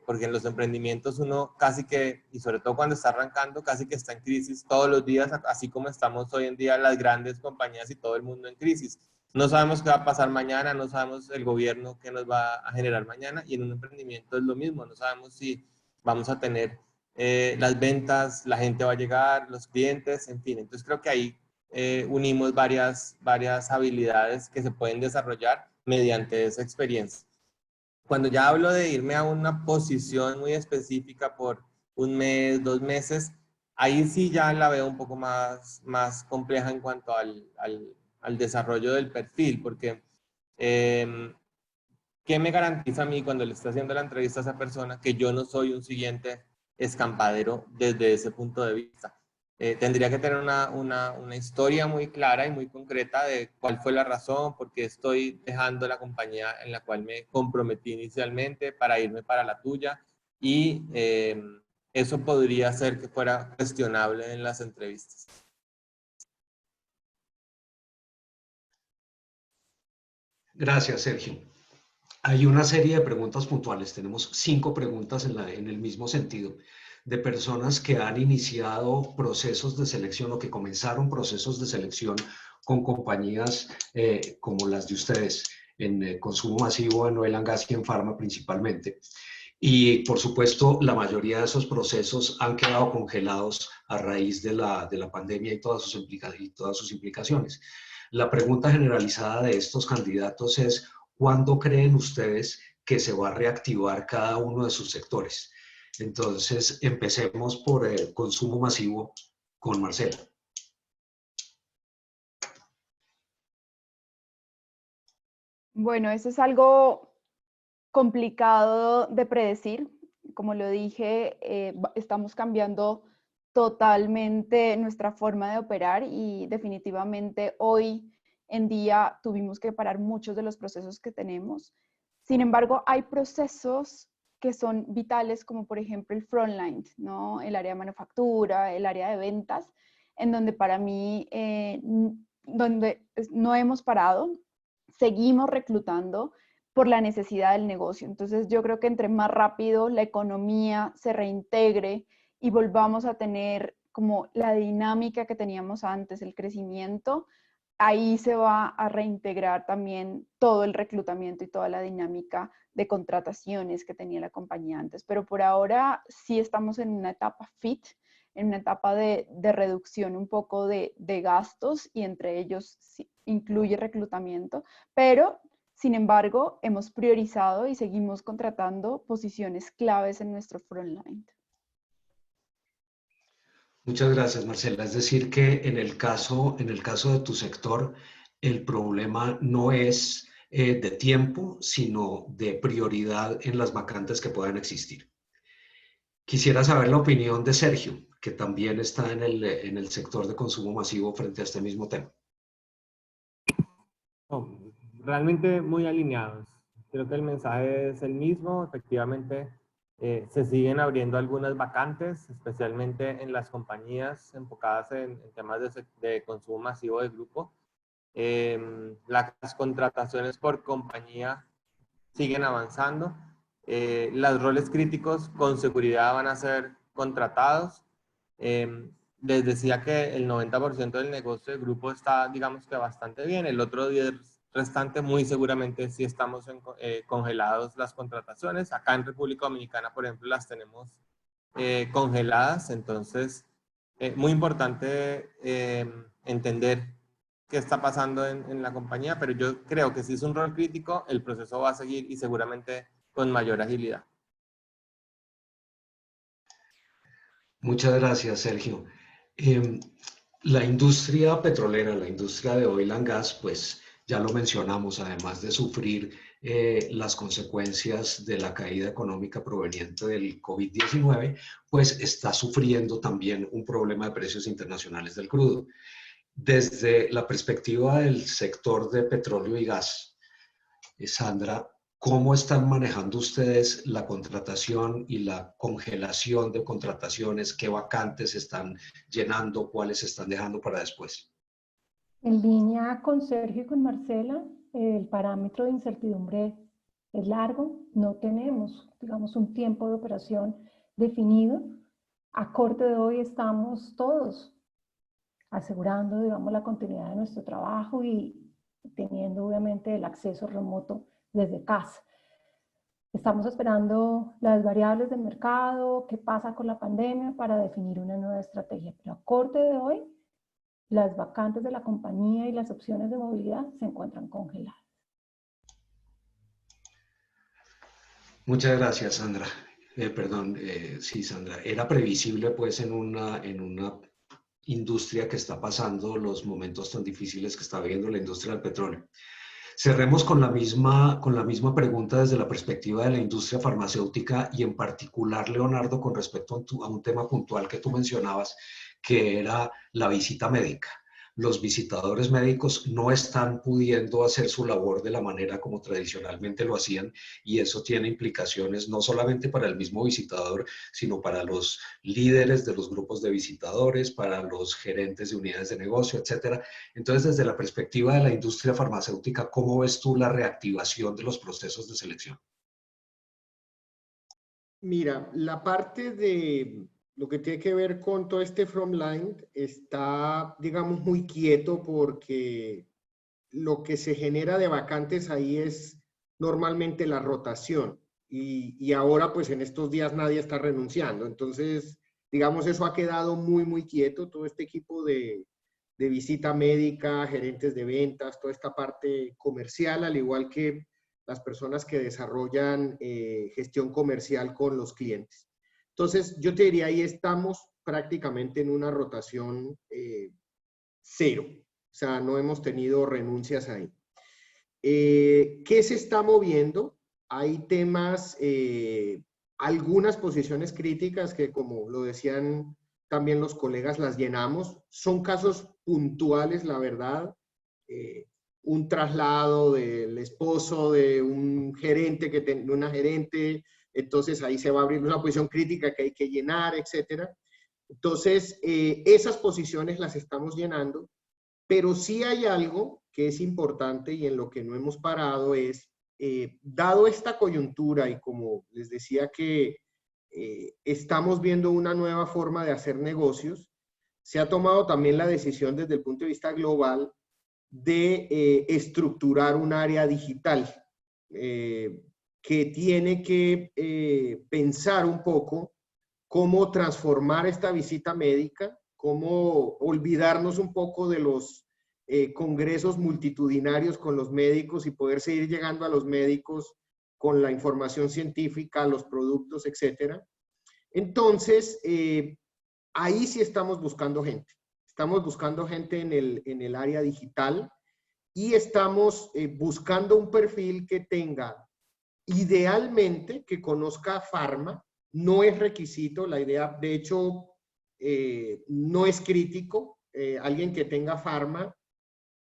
Speaker 3: Porque en los emprendimientos uno casi que, y sobre todo cuando está arrancando, casi que está en crisis todos los días, así como estamos hoy en día las grandes compañías y todo el mundo en crisis. No sabemos qué va a pasar mañana, no sabemos el gobierno qué nos va a generar mañana, y en un emprendimiento es lo mismo, no sabemos si vamos a tener las ventas, la gente va a llegar, los clientes, en fin. Entonces creo que ahí unimos varias habilidades que se pueden desarrollar mediante esa experiencia. Cuando ya hablo de irme a una posición muy específica por un mes, 2 meses, ahí sí ya la veo un poco más compleja en cuanto al desarrollo del perfil, porque ¿qué me garantiza a mí cuando le está haciendo la entrevista a esa persona que yo no soy un siguiente escampadero desde ese punto de vista? Tendría que tener una historia muy clara y muy concreta de cuál fue la razón, por qué estoy dejando la compañía en la cual me comprometí inicialmente para irme para la tuya, y eso podría ser que fuera cuestionable en las entrevistas.
Speaker 1: Gracias, Sergio. Hay una serie de preguntas puntuales. Tenemos 5 preguntas en el mismo sentido, de personas que han iniciado procesos de selección o que comenzaron procesos de selección con compañías como las de ustedes, en consumo masivo, en oil and gas y en farma principalmente. Y por supuesto, la mayoría de esos procesos han quedado congelados a raíz de la pandemia y todas sus implicaciones. La pregunta generalizada de estos candidatos es: ¿cuándo creen ustedes que se va a reactivar cada uno de sus sectores? Entonces, empecemos por el consumo masivo con Marcela.
Speaker 5: Bueno, eso es algo complicado de predecir. Como lo dije, estamos cambiando totalmente nuestra forma de operar y definitivamente hoy en día tuvimos que parar muchos de los procesos que tenemos. Sin embargo, hay procesos que son vitales, como por ejemplo el frontline, ¿no? El área de manufactura, el área de ventas, en donde para mí donde no hemos parado, seguimos reclutando por la necesidad del negocio. Entonces yo creo que entre más rápido la economía se reintegre y volvamos a tener como la dinámica que teníamos antes, el crecimiento, ahí se va a reintegrar también todo el reclutamiento y toda la dinámica de contrataciones que tenía la compañía antes. Pero por ahora sí estamos en una etapa fit, en una etapa de reducción un poco de gastos, y entre ellos sí, incluye reclutamiento, pero sin embargo hemos priorizado y seguimos contratando posiciones claves en nuestro frontline.
Speaker 1: Muchas gracias, Marcela. Es decir, que en el caso de tu sector, el problema no es de tiempo, sino de prioridad en las vacantes que puedan existir. Quisiera saber la opinión de Sergio, que también está en el sector de consumo masivo frente a este mismo tema.
Speaker 3: Oh, realmente muy alineados. Creo que el mensaje es el mismo. Efectivamente, se siguen abriendo algunas vacantes, especialmente en las compañías enfocadas en temas de consumo masivo de grupo. Las contrataciones por compañía siguen avanzando. Los roles críticos con seguridad van a ser contratados. Les decía que el 90% del negocio de grupo está, digamos que bastante bien. El otro 10 restante, muy seguramente sí estamos congelados las contrataciones. Acá en República Dominicana, por ejemplo, las tenemos congeladas. Entonces, muy importante entender qué está pasando en la compañía, pero yo creo que si es un rol crítico, el proceso va a seguir y seguramente con mayor agilidad.
Speaker 1: Muchas gracias, Sergio. La industria petrolera, la industria de oil and gas, pues ya lo mencionamos, además de sufrir las consecuencias de la caída económica proveniente del COVID-19, pues está sufriendo también un problema de precios internacionales del crudo. Desde la perspectiva del sector de petróleo y gas, Sandra, ¿cómo están manejando ustedes la contratación y la congelación de contrataciones? ¿Qué vacantes están llenando? ¿Cuáles están dejando para después?
Speaker 4: En línea con Sergio y con Marcela, el parámetro de incertidumbre es largo, no tenemos, digamos, un tiempo de operación definido. A corte de hoy estamos todos asegurando, digamos, la continuidad de nuestro trabajo y teniendo, obviamente, el acceso remoto desde casa. Estamos esperando las variables del mercado, qué pasa con la pandemia para definir una nueva estrategia. Pero a corte de hoy, las vacantes de la compañía y las opciones de movilidad se encuentran congeladas.
Speaker 1: Muchas gracias, Sandra. Sí, Sandra. Era previsible, pues, en una industria que está pasando los momentos tan difíciles que está viviendo la industria del petróleo. Cerremos con la misma pregunta desde la perspectiva de la industria farmacéutica y en particular, Leonardo, con respecto a un tema puntual que tú mencionabas, que era la visita médica. Los visitadores médicos no están pudiendo hacer su labor de la manera como tradicionalmente lo hacían y eso tiene implicaciones no solamente para el mismo visitador, sino para los líderes de los grupos de visitadores, para los gerentes de unidades de negocio, etcétera. Entonces, desde la perspectiva de la industria farmacéutica, ¿cómo ves tú la reactivación de los procesos de selección?
Speaker 2: Mira, la parte de lo que tiene que ver con todo este frontline está, digamos, muy quieto porque lo que se genera de vacantes ahí es normalmente la rotación. Y ahora, pues en estos días nadie está renunciando. Entonces, digamos, eso ha quedado muy, muy quieto. Todo este equipo de visita médica, gerentes de ventas, toda esta parte comercial, al igual que las personas que desarrollan gestión comercial con los clientes. Entonces, yo te diría, ahí estamos prácticamente en una rotación cero. O sea, no hemos tenido renuncias ahí. ¿Qué se está moviendo? Hay temas, algunas posiciones críticas que, como lo decían también los colegas, las llenamos. Son casos puntuales, la verdad. Un traslado del esposo de un gerente, de una gerente, entonces ahí se va a abrir una posición crítica que hay que llenar, etcétera. Entonces, esas posiciones las estamos llenando, pero sí hay algo que es importante y en lo que no hemos parado es, dado esta coyuntura y como les decía que estamos viendo una nueva forma de hacer negocios, se ha tomado también la decisión desde el punto de vista global de estructurar un área digital que tiene que pensar un poco cómo transformar esta visita médica, cómo olvidarnos un poco de los congresos multitudinarios con los médicos y poder seguir llegando a los médicos con la información científica, los productos, etcétera. Entonces, ahí sí estamos buscando gente. Estamos buscando gente en el área digital y estamos buscando un perfil que tenga, idealmente, que conozca Pharma. No es requisito, la idea, de hecho, no es crítico, alguien que tenga Pharma,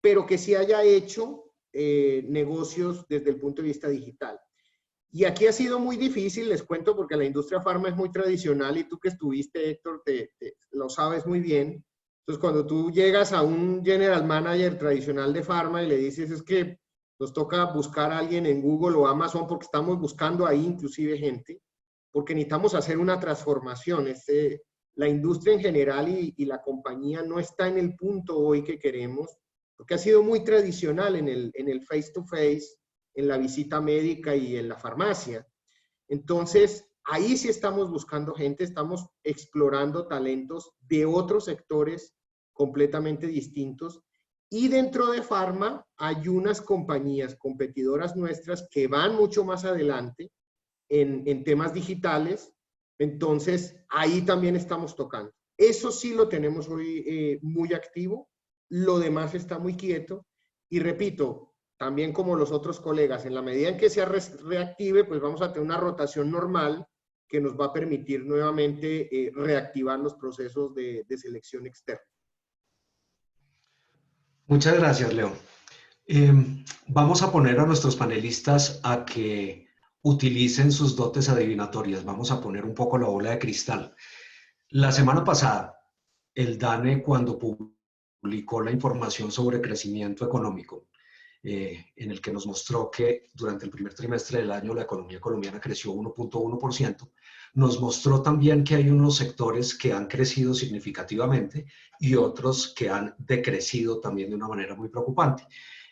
Speaker 2: pero que sí haya hecho negocios desde el punto de vista digital. Y aquí ha sido muy difícil, les cuento, porque la industria farma es muy tradicional y tú que estuviste, Héctor, lo sabes muy bien. Entonces, cuando tú llegas a un general manager tradicional de farma y le dices, es que nos toca buscar a alguien en Google o Amazon porque estamos buscando ahí inclusive gente, porque necesitamos hacer una transformación. La industria en general y la compañía no está en el punto hoy que queremos, porque ha sido muy tradicional en el face-to-face, en la visita médica y en la farmacia. Entonces, ahí sí estamos buscando gente, estamos explorando talentos de otros sectores completamente distintos. Y dentro de Pharma hay unas compañías competidoras nuestras que van mucho más adelante en temas digitales. Entonces, ahí también estamos tocando. Eso sí lo tenemos hoy muy activo. Lo demás está muy quieto. Y repito, también como los otros colegas, en la medida en que se reactive, pues vamos a tener una rotación normal que nos va a permitir nuevamente reactivar los procesos de selección externa.
Speaker 1: Muchas gracias, Leo. Vamos a poner a nuestros panelistas a que utilicen sus dotes adivinatorias. Vamos a poner un poco la bola de cristal. La semana pasada, el DANE, cuando publicó la información sobre crecimiento económico, en el que nos mostró que durante el primer trimestre del año la economía colombiana creció 1.1%, nos mostró también que hay unos sectores que han crecido significativamente y otros que han decrecido también de una manera muy preocupante.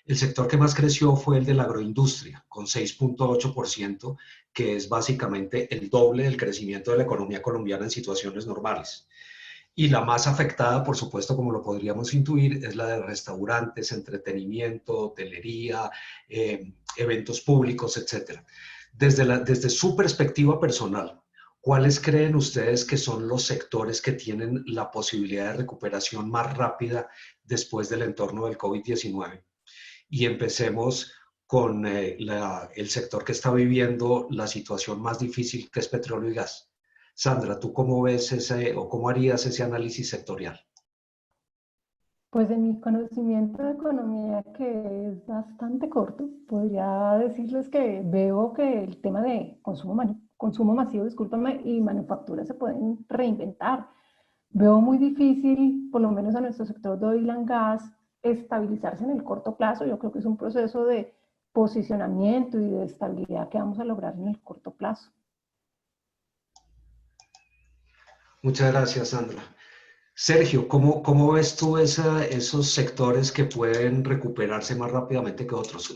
Speaker 1: El sector que más creció fue el de la agroindustria, con 6.8%, que es básicamente el doble del crecimiento de la economía colombiana en situaciones normales. Y la más afectada, por supuesto, como lo podríamos intuir, es la de restaurantes, entretenimiento, hotelería, eventos públicos, etc. Desde su perspectiva personal, ¿cuáles creen ustedes que son los sectores que tienen la posibilidad de recuperación más rápida después del entorno del COVID-19? Y empecemos con el sector que está viviendo la situación más difícil, que es petróleo y gas. Sandra, ¿tú cómo ves o cómo harías ese análisis sectorial?
Speaker 4: Pues en mi conocimiento de economía, que es bastante corto, podría decirles que veo que el tema de consumo masivo, discúlpame, y manufactura se pueden reinventar. Veo muy difícil, por lo menos a nuestro sector de oil and gas, estabilizarse en el corto plazo. Yo creo que es un proceso de posicionamiento y de estabilidad que vamos a lograr en el corto plazo.
Speaker 1: Muchas gracias, Sandra. Sergio, ¿cómo ves tú esos sectores que pueden recuperarse más rápidamente que otros?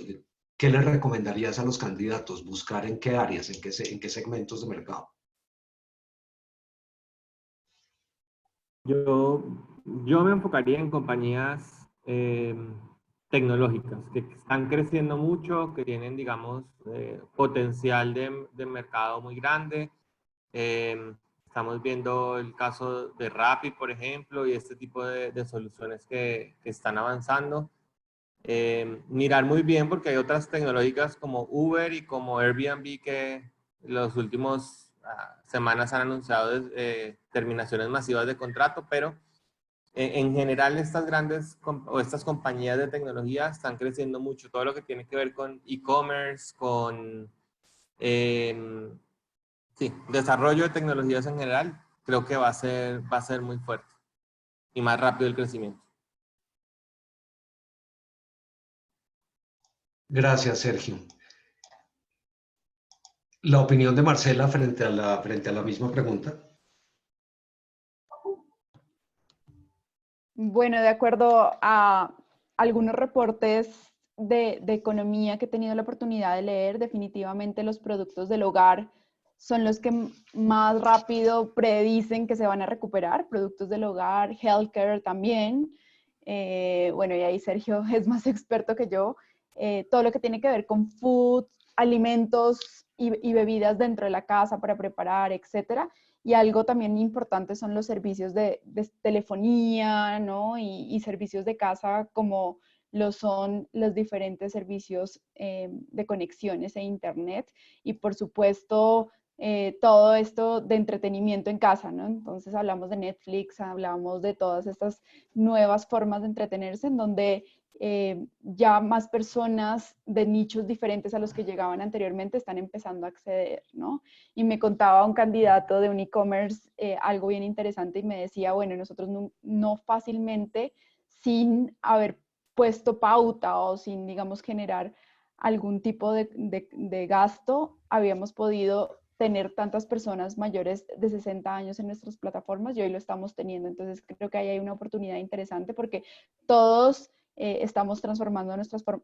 Speaker 1: ¿Qué le recomendarías a los candidatos? ¿Buscar en qué áreas, en qué segmentos de mercado?
Speaker 3: Yo me enfocaría en compañías tecnológicas que están creciendo mucho, que tienen, digamos, potencial de mercado muy grande. Estamos viendo el caso de Rappi, por ejemplo, y este tipo de soluciones que están avanzando. Mirar muy bien porque hay otras tecnológicas como Uber y como Airbnb que los últimos semanas han anunciado terminaciones masivas de contrato, pero en general estas compañías de tecnología están creciendo mucho. Todo lo que tiene que ver con e-commerce, con desarrollo de tecnologías en general, creo que va a ser muy fuerte y más rápido el crecimiento.
Speaker 1: Gracias, Sergio. La opinión de Marcela frente a la misma pregunta.
Speaker 5: Bueno, de acuerdo a algunos reportes de economía que he tenido la oportunidad de leer, definitivamente los productos del hogar son los que más rápido predicen que se van a recuperar. Productos del hogar, healthcare también. Bueno, y ahí Sergio es más experto que yo. Todo lo que tiene que ver con food, alimentos y bebidas dentro de la casa para preparar, etcétera. Y algo también importante son los servicios de telefonía, ¿no? Y servicios de casa como lo son los diferentes servicios de conexiones e internet. Y por supuesto, todo esto de entretenimiento en casa, ¿no? Entonces hablamos de Netflix, hablamos de todas estas nuevas formas de entretenerse en donde ya más personas de nichos diferentes a los que llegaban anteriormente están empezando a acceder, ¿no? Y me contaba un candidato de un e-commerce algo bien interesante y me decía, bueno, nosotros no fácilmente, sin haber puesto pauta o sin, digamos, generar algún tipo de gasto, habíamos podido tener tantas personas mayores de 60 años en nuestras plataformas y hoy lo estamos teniendo. Entonces creo que ahí hay una oportunidad interesante porque todos estamos transformando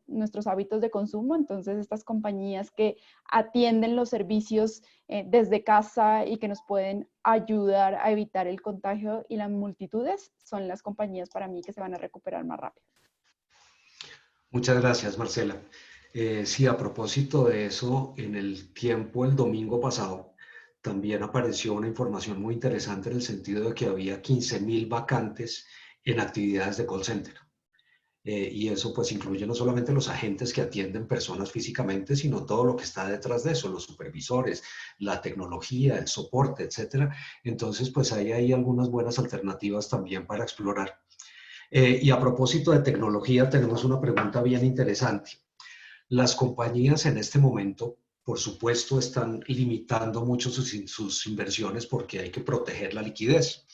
Speaker 5: nuestros hábitos de consumo. Entonces estas compañías que atienden los servicios desde casa y que nos pueden ayudar a evitar el contagio y las multitudes son las compañías para mí que se van a recuperar más rápido.
Speaker 1: Muchas gracias, Marcela. Sí, a propósito de eso, en el tiempo, el domingo pasado, también apareció una información muy interesante en el sentido de que había 15.000 vacantes en actividades de call center. Y eso pues incluye no solamente los agentes que atienden personas físicamente, sino todo lo que está detrás de eso, los supervisores, la tecnología, el soporte, etcétera. Entonces pues hay ahí algunas buenas alternativas también para explorar. Y a propósito de tecnología, tenemos una pregunta bien interesante. Las compañías en este momento, por supuesto, están limitando mucho sus inversiones porque hay que proteger la liquidez.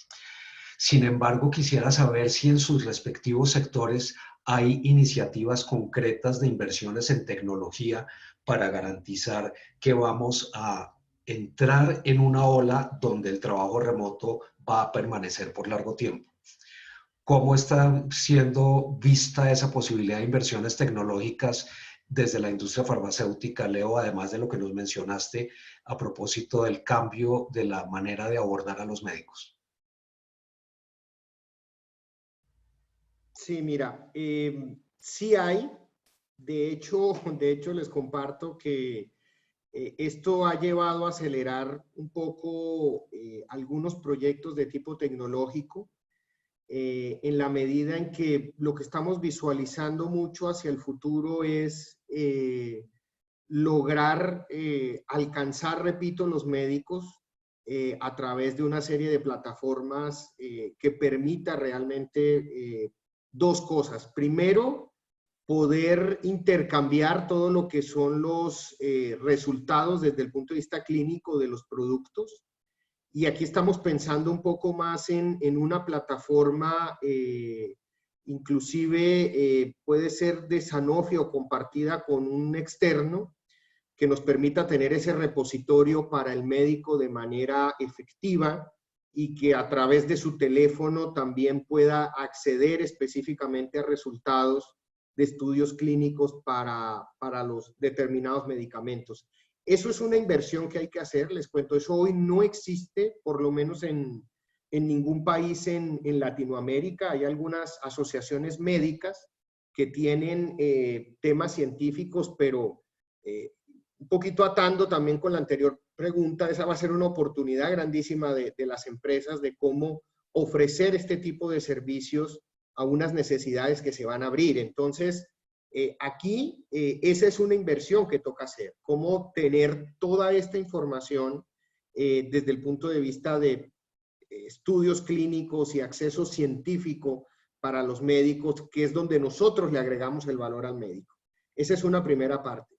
Speaker 1: Sin embargo, quisiera saber si en sus respectivos sectores hay iniciativas concretas de inversiones en tecnología para garantizar que vamos a entrar en una ola donde el trabajo remoto va a permanecer por largo tiempo. ¿Cómo está siendo vista esa posibilidad de inversiones tecnológicas desde la industria farmacéutica, Leo, además de lo que nos mencionaste a propósito del cambio de la manera de abordar a los médicos?
Speaker 2: Sí, mira, sí hay. De hecho les comparto que esto ha llevado a acelerar un poco algunos proyectos de tipo tecnológico, en la medida en que lo que estamos visualizando mucho hacia el futuro es lograr alcanzar, repito, los médicos a través de una serie de plataformas que permita realmente dos cosas. Primero, poder intercambiar todo lo que son los resultados desde el punto de vista clínico de los productos. Y aquí estamos pensando un poco más en una plataforma, inclusive puede ser de Sanofi o compartida con un externo, que nos permita tener ese repositorio para el médico de manera efectiva y que a través de su teléfono también pueda acceder específicamente a resultados de estudios clínicos para los determinados medicamentos. Eso es una inversión que hay que hacer, les cuento, eso hoy no existe, por lo menos en ningún país en Latinoamérica. Hay algunas asociaciones médicas que tienen temas científicos, pero un poquito atando también con la anterior pregunta, esa va a ser una oportunidad grandísima de las empresas de cómo ofrecer este tipo de servicios a unas necesidades que se van a abrir. Entonces, aquí esa es una inversión que toca hacer, cómo tener toda esta información desde el punto de vista de estudios clínicos y acceso científico para los médicos, que es donde nosotros le agregamos el valor al médico. Esa es una primera parte.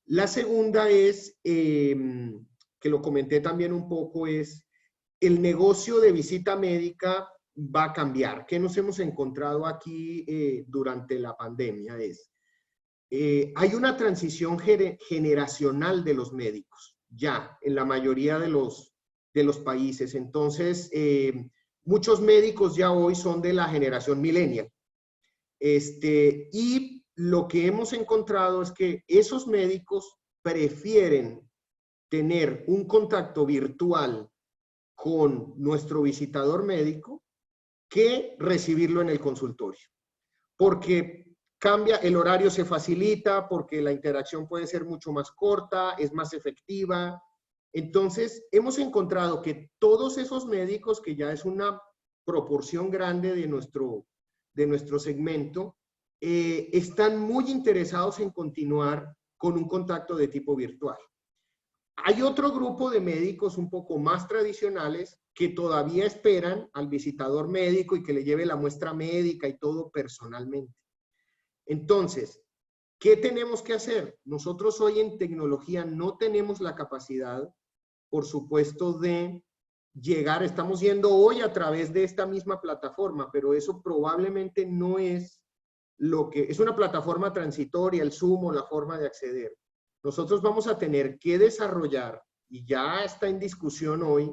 Speaker 2: La segunda es, que lo comenté también un poco, es el negocio de visita médica va a cambiar. ¿Qué nos hemos encontrado aquí durante la pandemia? Hay una transición generacional de los médicos, ya, en la mayoría de los países. Entonces, muchos médicos ya hoy son de la generación millennial. Y lo que hemos encontrado es que esos médicos prefieren tener un contacto virtual con nuestro visitador médico que recibirlo en el consultorio. Porque cambia, el horario se facilita, porque la interacción puede ser mucho más corta, es más efectiva, Entonces, hemos encontrado que todos esos médicos, que ya es una proporción grande de nuestro segmento, están muy interesados en continuar con un contacto de tipo virtual. Hay otro grupo de médicos un poco más tradicionales que todavía esperan al visitador médico y que le lleve la muestra médica y todo personalmente. Entonces, ¿qué tenemos que hacer? Nosotros hoy en tecnología no tenemos la capacidad, por supuesto, de llegar, estamos yendo hoy a través de esta misma plataforma, pero eso probablemente no es lo que, es una plataforma transitoria, el Zoom o la forma de acceder. Nosotros vamos a tener que desarrollar, y ya está en discusión hoy,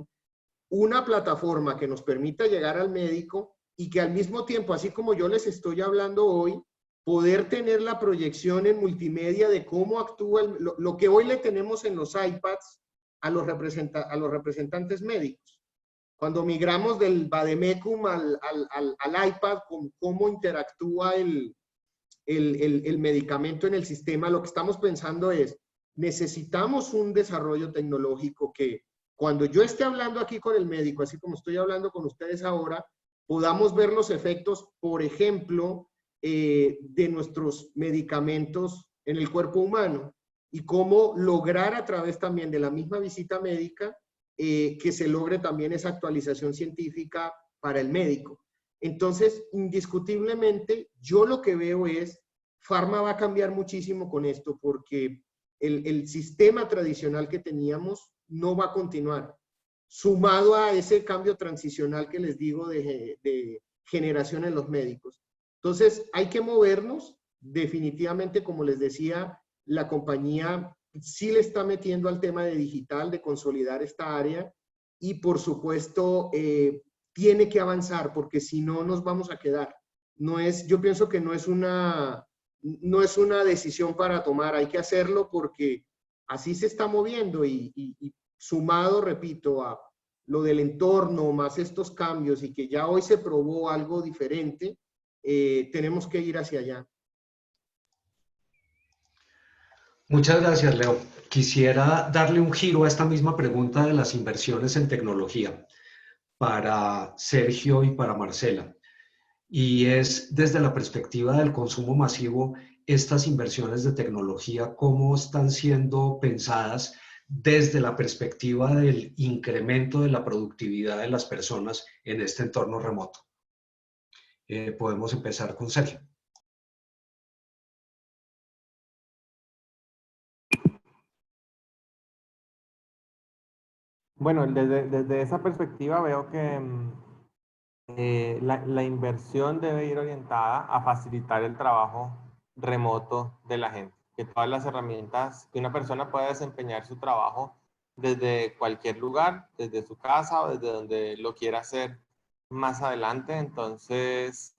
Speaker 2: una plataforma que nos permita llegar al médico y que al mismo tiempo, así como yo les estoy hablando hoy, poder tener la proyección en multimedia de cómo actúa lo que hoy le tenemos en los iPads a los representantes médicos. Cuando migramos del Vademecum al iPad, con cómo interactúa el medicamento en el sistema, lo que estamos pensando es, necesitamos un desarrollo tecnológico que cuando yo esté hablando aquí con el médico, así como estoy hablando con ustedes ahora, podamos ver los efectos, por ejemplo, de nuestros medicamentos en el cuerpo humano y cómo lograr a través también de la misma visita médica que se logre también esa actualización científica para el médico. Entonces, indiscutiblemente, yo lo que veo es, Pharma va a cambiar muchísimo con esto porque el sistema tradicional que teníamos no va a continuar. Sumado a ese cambio transicional que les digo de generación en los médicos. Entonces, hay que movernos. Definitivamente, como les decía, la compañía sí le está metiendo al tema de digital, de consolidar esta área y, por supuesto, tiene que avanzar porque si no nos vamos a quedar. Yo pienso que no es una decisión para tomar, hay que hacerlo porque así se está moviendo y sumado, repito, a lo del entorno, más estos cambios y que ya hoy se probó algo diferente, tenemos que ir hacia allá.
Speaker 1: Muchas gracias, Leo. Quisiera darle un giro a esta misma pregunta de las inversiones en tecnología para Sergio y para Marcela. Y es desde la perspectiva del consumo masivo, estas inversiones de tecnología, ¿cómo están siendo pensadas desde la perspectiva del incremento de la productividad de las personas en este entorno remoto? Podemos empezar con Sergio.
Speaker 3: Bueno, desde esa perspectiva veo que la inversión debe ir orientada a facilitar el trabajo remoto de la gente. Que todas las herramientas, que una persona pueda desempeñar su trabajo desde cualquier lugar, desde su casa o desde donde lo quiera hacer más adelante. Entonces,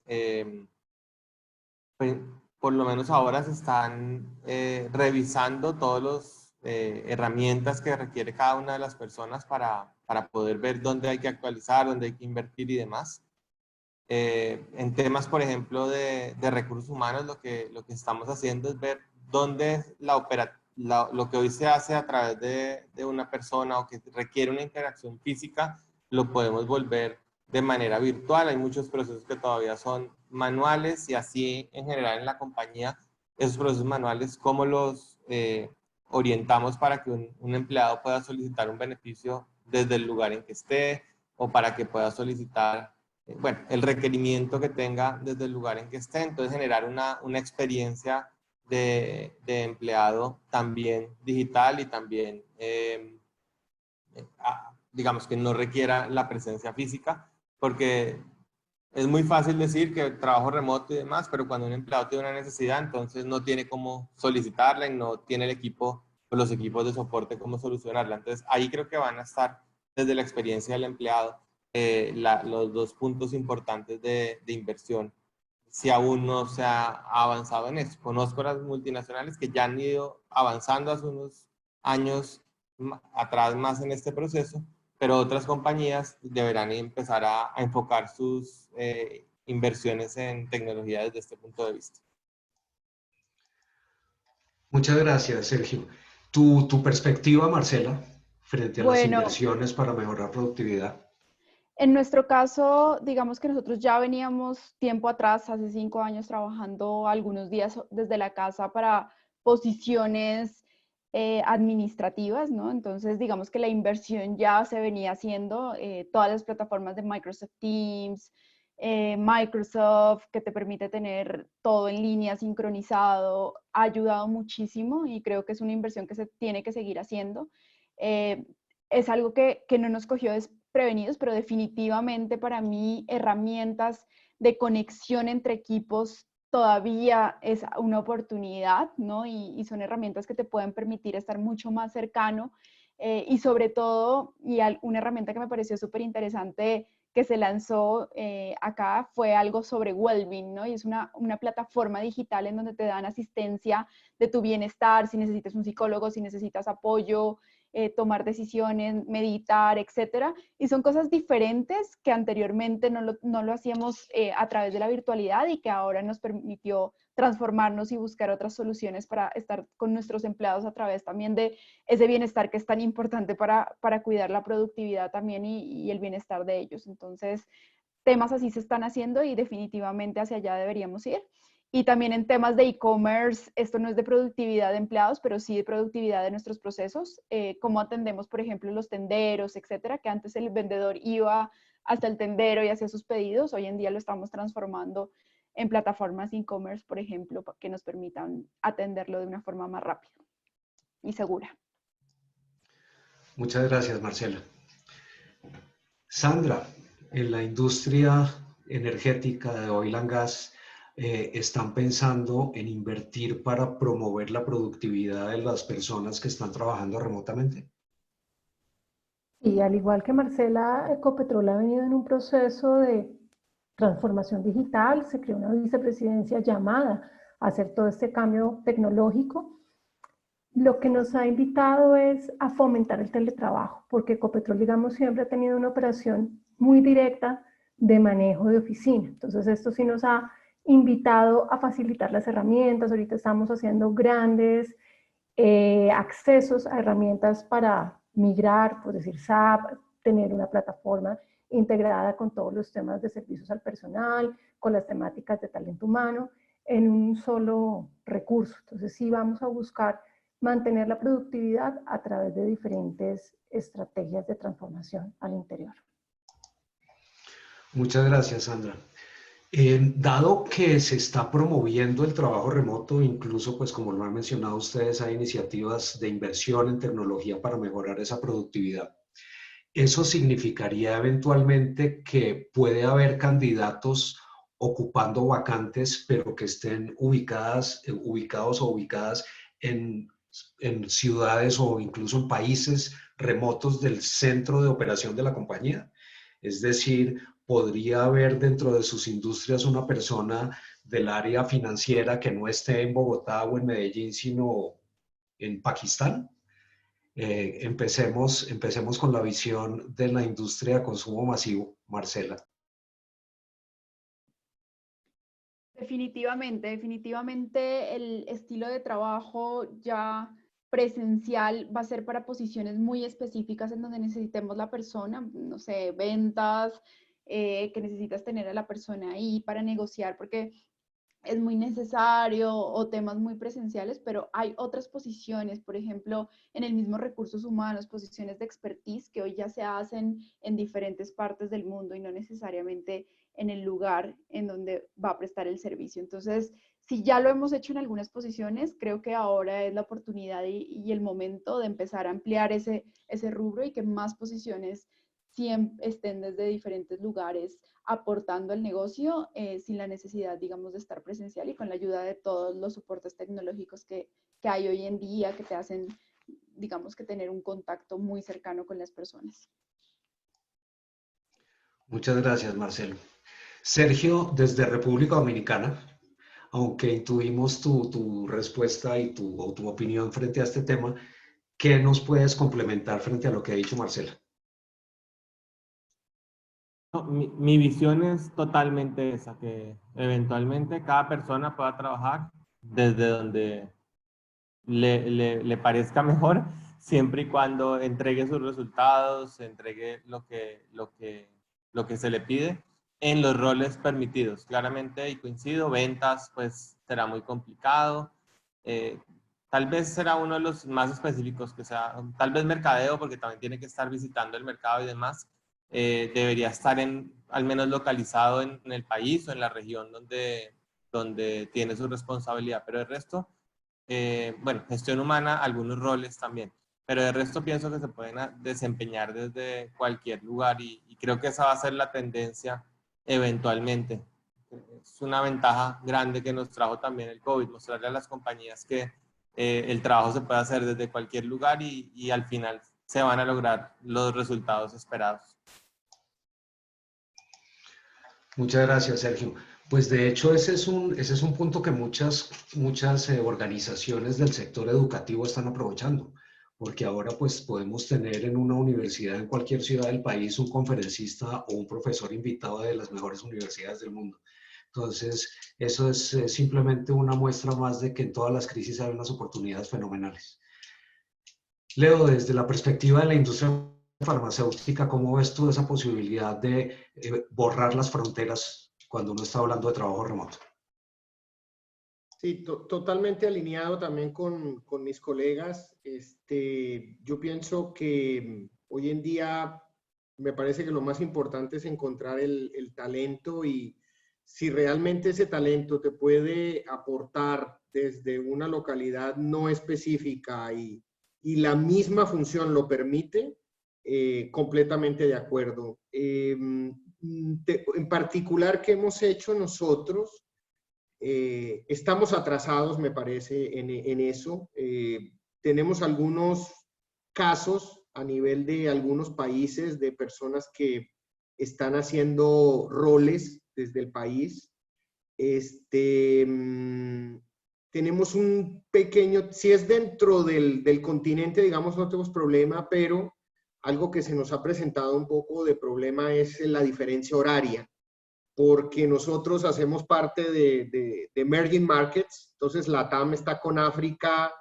Speaker 3: pues, por lo menos ahora se están revisando todas las herramientas que requiere cada una de las personas para poder ver dónde hay que actualizar, dónde hay que invertir y demás. En temas, por ejemplo, de recursos humanos, lo que estamos haciendo es ver dónde lo que hoy se hace a través de una persona o que requiere una interacción física, lo podemos volver de manera virtual. Hay muchos procesos que todavía son manuales y así en general en la compañía, esos procesos manuales, cómo los orientamos para que un empleado pueda solicitar un beneficio desde el lugar en que esté o para que pueda solicitar bueno, el requerimiento que tenga desde el lugar en que esté. Entonces generar una experiencia de empleado también digital y también digamos que no requiera la presencia física, porque es muy fácil decir que trabajo remoto y demás, pero cuando un empleado tiene una necesidad, entonces no tiene cómo solicitarla y no tiene el equipo o los equipos de soporte cómo solucionarla. Entonces ahí creo que van a estar desde la experiencia del empleado los dos puntos importantes de inversión, si aún no se ha avanzado en eso. Conozco las multinacionales que ya han ido avanzando hace unos años atrás más en este proceso, pero otras compañías deberán empezar a enfocar sus inversiones en tecnología desde este punto de vista.
Speaker 1: Muchas gracias, Sergio. Tu perspectiva, Marcela, frente a las
Speaker 5: Bueno,
Speaker 1: inversiones para mejorar productividad?
Speaker 5: en nuestro caso, digamos que nosotros ya veníamos tiempo atrás, hace 5 años, trabajando algunos días desde la casa para posiciones administrativas, ¿no? Entonces, digamos que la inversión ya se venía haciendo, todas las plataformas de Microsoft Teams, Microsoft, que te permite tener todo en línea, sincronizado, ha ayudado muchísimo y creo que es una inversión que se tiene que seguir haciendo. Eh, es algo que no nos cogió desprevenidos, pero definitivamente para mí herramientas de conexión entre equipos todavía es una oportunidad, ¿no? Y son herramientas que te pueden permitir estar mucho más cercano y sobre todo, una herramienta que me pareció súper interesante que se lanzó acá fue algo sobre Wellbeing, ¿no? Y es una plataforma digital en donde te dan asistencia de tu bienestar, si necesitas un psicólogo, si necesitas apoyo, tomar decisiones, meditar, etcétera. Y son cosas diferentes que anteriormente no lo hacíamos a través de la virtualidad y que ahora nos permitió transformarnos y buscar otras soluciones para estar con nuestros empleados a través también de ese bienestar que es tan importante para cuidar la productividad también y el bienestar de ellos. Entonces, temas así se están haciendo y definitivamente hacia allá deberíamos ir. Y también en temas de e-commerce, esto no es de productividad de empleados, pero sí de productividad de nuestros procesos, cómo atendemos, por ejemplo, los tenderos, etcétera, que antes el vendedor iba hasta el tendero y hacía sus pedidos, hoy en día lo estamos transformando en plataformas e-commerce, por ejemplo, que nos permitan atenderlo de una forma más rápida y segura.
Speaker 1: Muchas gracias, Marcela. Sandra, en la industria energética de oil and gas, están pensando en invertir para promover la productividad de las personas que están trabajando remotamente.
Speaker 4: Y al igual que Marcela, Ecopetrol ha venido en un proceso de transformación digital, se creó una vicepresidencia llamada a hacer todo este cambio tecnológico. Lo que nos ha invitado es a fomentar el teletrabajo, porque Ecopetrol, digamos, siempre ha tenido una operación muy directa de manejo de oficina. Entonces, esto sí nos ha invitado a facilitar las herramientas. Ahorita estamos haciendo grandes accesos a herramientas para migrar, por decir SAP, tener una plataforma integrada con todos los temas de servicios al personal, con las temáticas de talento humano, en un solo recurso. Entonces, sí vamos a buscar mantener la productividad a través de diferentes estrategias de transformación al interior.
Speaker 1: Muchas gracias, Sandra. Dado que se está promoviendo el trabajo remoto, incluso, pues como lo han mencionado ustedes, hay iniciativas de inversión en tecnología para mejorar esa productividad. Eso significaría eventualmente que puede haber candidatos ocupando vacantes, pero que estén ubicados o ubicadas en ciudades o incluso en países remotos del centro de operación de la compañía. Es decir, podría haber dentro de sus industrias una persona del área financiera que no esté en Bogotá o en Medellín, sino en Pakistán. Empecemos con la visión de la industria de consumo masivo, Marcela.
Speaker 5: Definitivamente el estilo de trabajo ya presencial va a ser para posiciones muy específicas en donde necesitemos la persona, no sé, ventas, que necesitas tener a la persona ahí para negociar porque es muy necesario o temas muy presenciales, pero hay otras posiciones, por ejemplo, en el mismo recursos humanos, posiciones de expertise que hoy ya se hacen en diferentes partes del mundo y no necesariamente en el lugar en donde va a prestar el servicio. Entonces, si ya lo hemos hecho en algunas posiciones, creo que ahora es la oportunidad y el momento de empezar a ampliar ese rubro y que más posiciones siempre estén desde diferentes lugares aportando al negocio sin la necesidad, digamos, de estar presencial y con la ayuda de todos los soportes tecnológicos que hay hoy en día que te hacen, digamos, que tener un contacto muy cercano con las personas.
Speaker 1: Muchas gracias, Marcelo. Sergio, desde República Dominicana, aunque intuimos tu respuesta y tu opinión frente a este tema, ¿qué nos puedes complementar frente a lo que ha dicho Marcela?
Speaker 3: No, mi visión es totalmente esa, que eventualmente cada persona pueda trabajar desde donde le parezca mejor, siempre y cuando entregue sus resultados, entregue lo que se le pide en los roles permitidos. Claramente, y coincido, ventas pues será muy complicado. Tal vez será uno de los más específicos, que sea, tal vez mercadeo, porque también tiene que estar visitando el mercado y demás. Debería estar al menos localizado en el país o en la región donde tiene su responsabilidad, pero el resto, bueno, gestión humana, algunos roles también, pero el resto pienso que se pueden desempeñar desde cualquier lugar y creo que esa va a ser la tendencia eventualmente. Es una ventaja grande que nos trajo también el COVID, mostrarle a las compañías que el trabajo se puede hacer desde cualquier lugar y al final se van a lograr los resultados esperados.
Speaker 1: Muchas gracias, Sergio. Pues de hecho ese es un punto que muchas organizaciones del sector educativo están aprovechando, porque ahora pues podemos tener en una universidad en cualquier ciudad del país un conferencista o un profesor invitado de las mejores universidades del mundo. Entonces, eso es simplemente una muestra más de que en todas las crisis hay unas oportunidades fenomenales. Leo, desde la perspectiva de la industria farmacéutica, ¿cómo ves tú esa posibilidad de borrar las fronteras cuando uno está hablando de trabajo remoto?
Speaker 2: Sí, totalmente alineado también con mis colegas. Yo pienso que hoy en día me parece que lo más importante es encontrar el talento, y si realmente ese talento te puede aportar desde una localidad no específica y la misma función lo permite, completamente de acuerdo. En particular, ¿qué hemos hecho nosotros? Estamos atrasados, me parece, en eso. Tenemos algunos casos a nivel de algunos países de personas que están haciendo roles desde el país. Tenemos un pequeño, si es dentro del continente, digamos, no tenemos problema, pero algo que se nos ha presentado un poco de problema es la diferencia horaria, porque nosotros hacemos parte de emerging markets. Entonces LATAM está con África,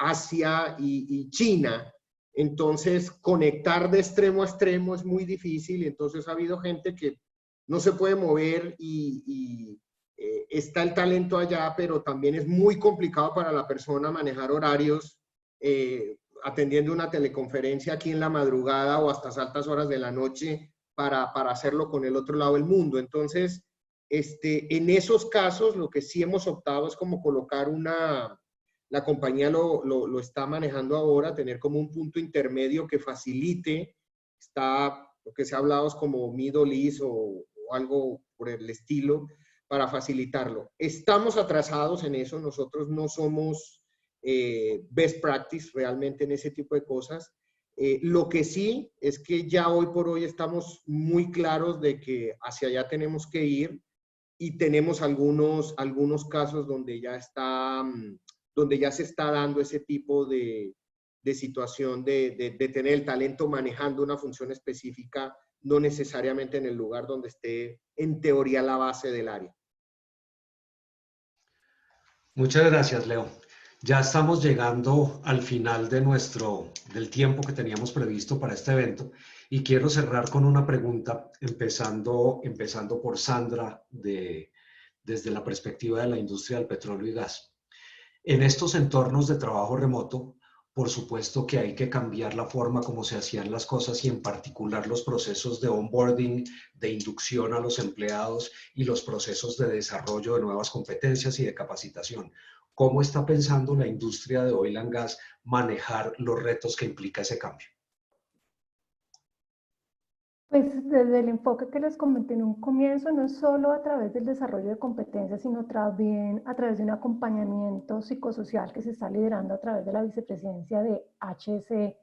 Speaker 2: Asia y China. Entonces conectar de extremo a extremo es muy difícil, entonces ha habido gente que no se puede mover y está el talento allá, pero también es muy complicado para la persona manejar horarios, atendiendo una teleconferencia aquí en la madrugada o hasta altas horas de la noche, para hacerlo con el otro lado del mundo. Entonces, en esos casos, lo que sí hemos optado es como colocar la compañía lo está manejando ahora, tener como un punto intermedio que facilite. Lo que se ha hablado es como Middle East o algo por el estilo, para facilitarlo. Estamos atrasados en eso, nosotros no somos best practice realmente en ese tipo de cosas. Lo que sí es que ya hoy por hoy estamos muy claros de que hacia allá tenemos que ir, y tenemos algunos casos donde ya se está dando ese tipo de situación de tener el talento manejando una función específica, no necesariamente en el lugar donde esté en teoría la base del área.
Speaker 1: Muchas gracias, Leo. Ya estamos llegando al final del tiempo que teníamos previsto para este evento, y quiero cerrar con una pregunta, empezando por Sandra, desde la perspectiva de la industria del petróleo y gas. En estos entornos de trabajo remoto, por supuesto que hay que cambiar la forma como se hacían las cosas, y en particular los procesos de onboarding, de inducción a los empleados y los procesos de desarrollo de nuevas competencias y de capacitación. ¿Cómo está pensando la industria de oil and gas manejar los retos que implica ese cambio?
Speaker 4: Pues desde el enfoque que les comenté en un comienzo, no solo a través del desarrollo de competencias, sino también a través de un acompañamiento psicosocial que se está liderando a través de la vicepresidencia de HSE.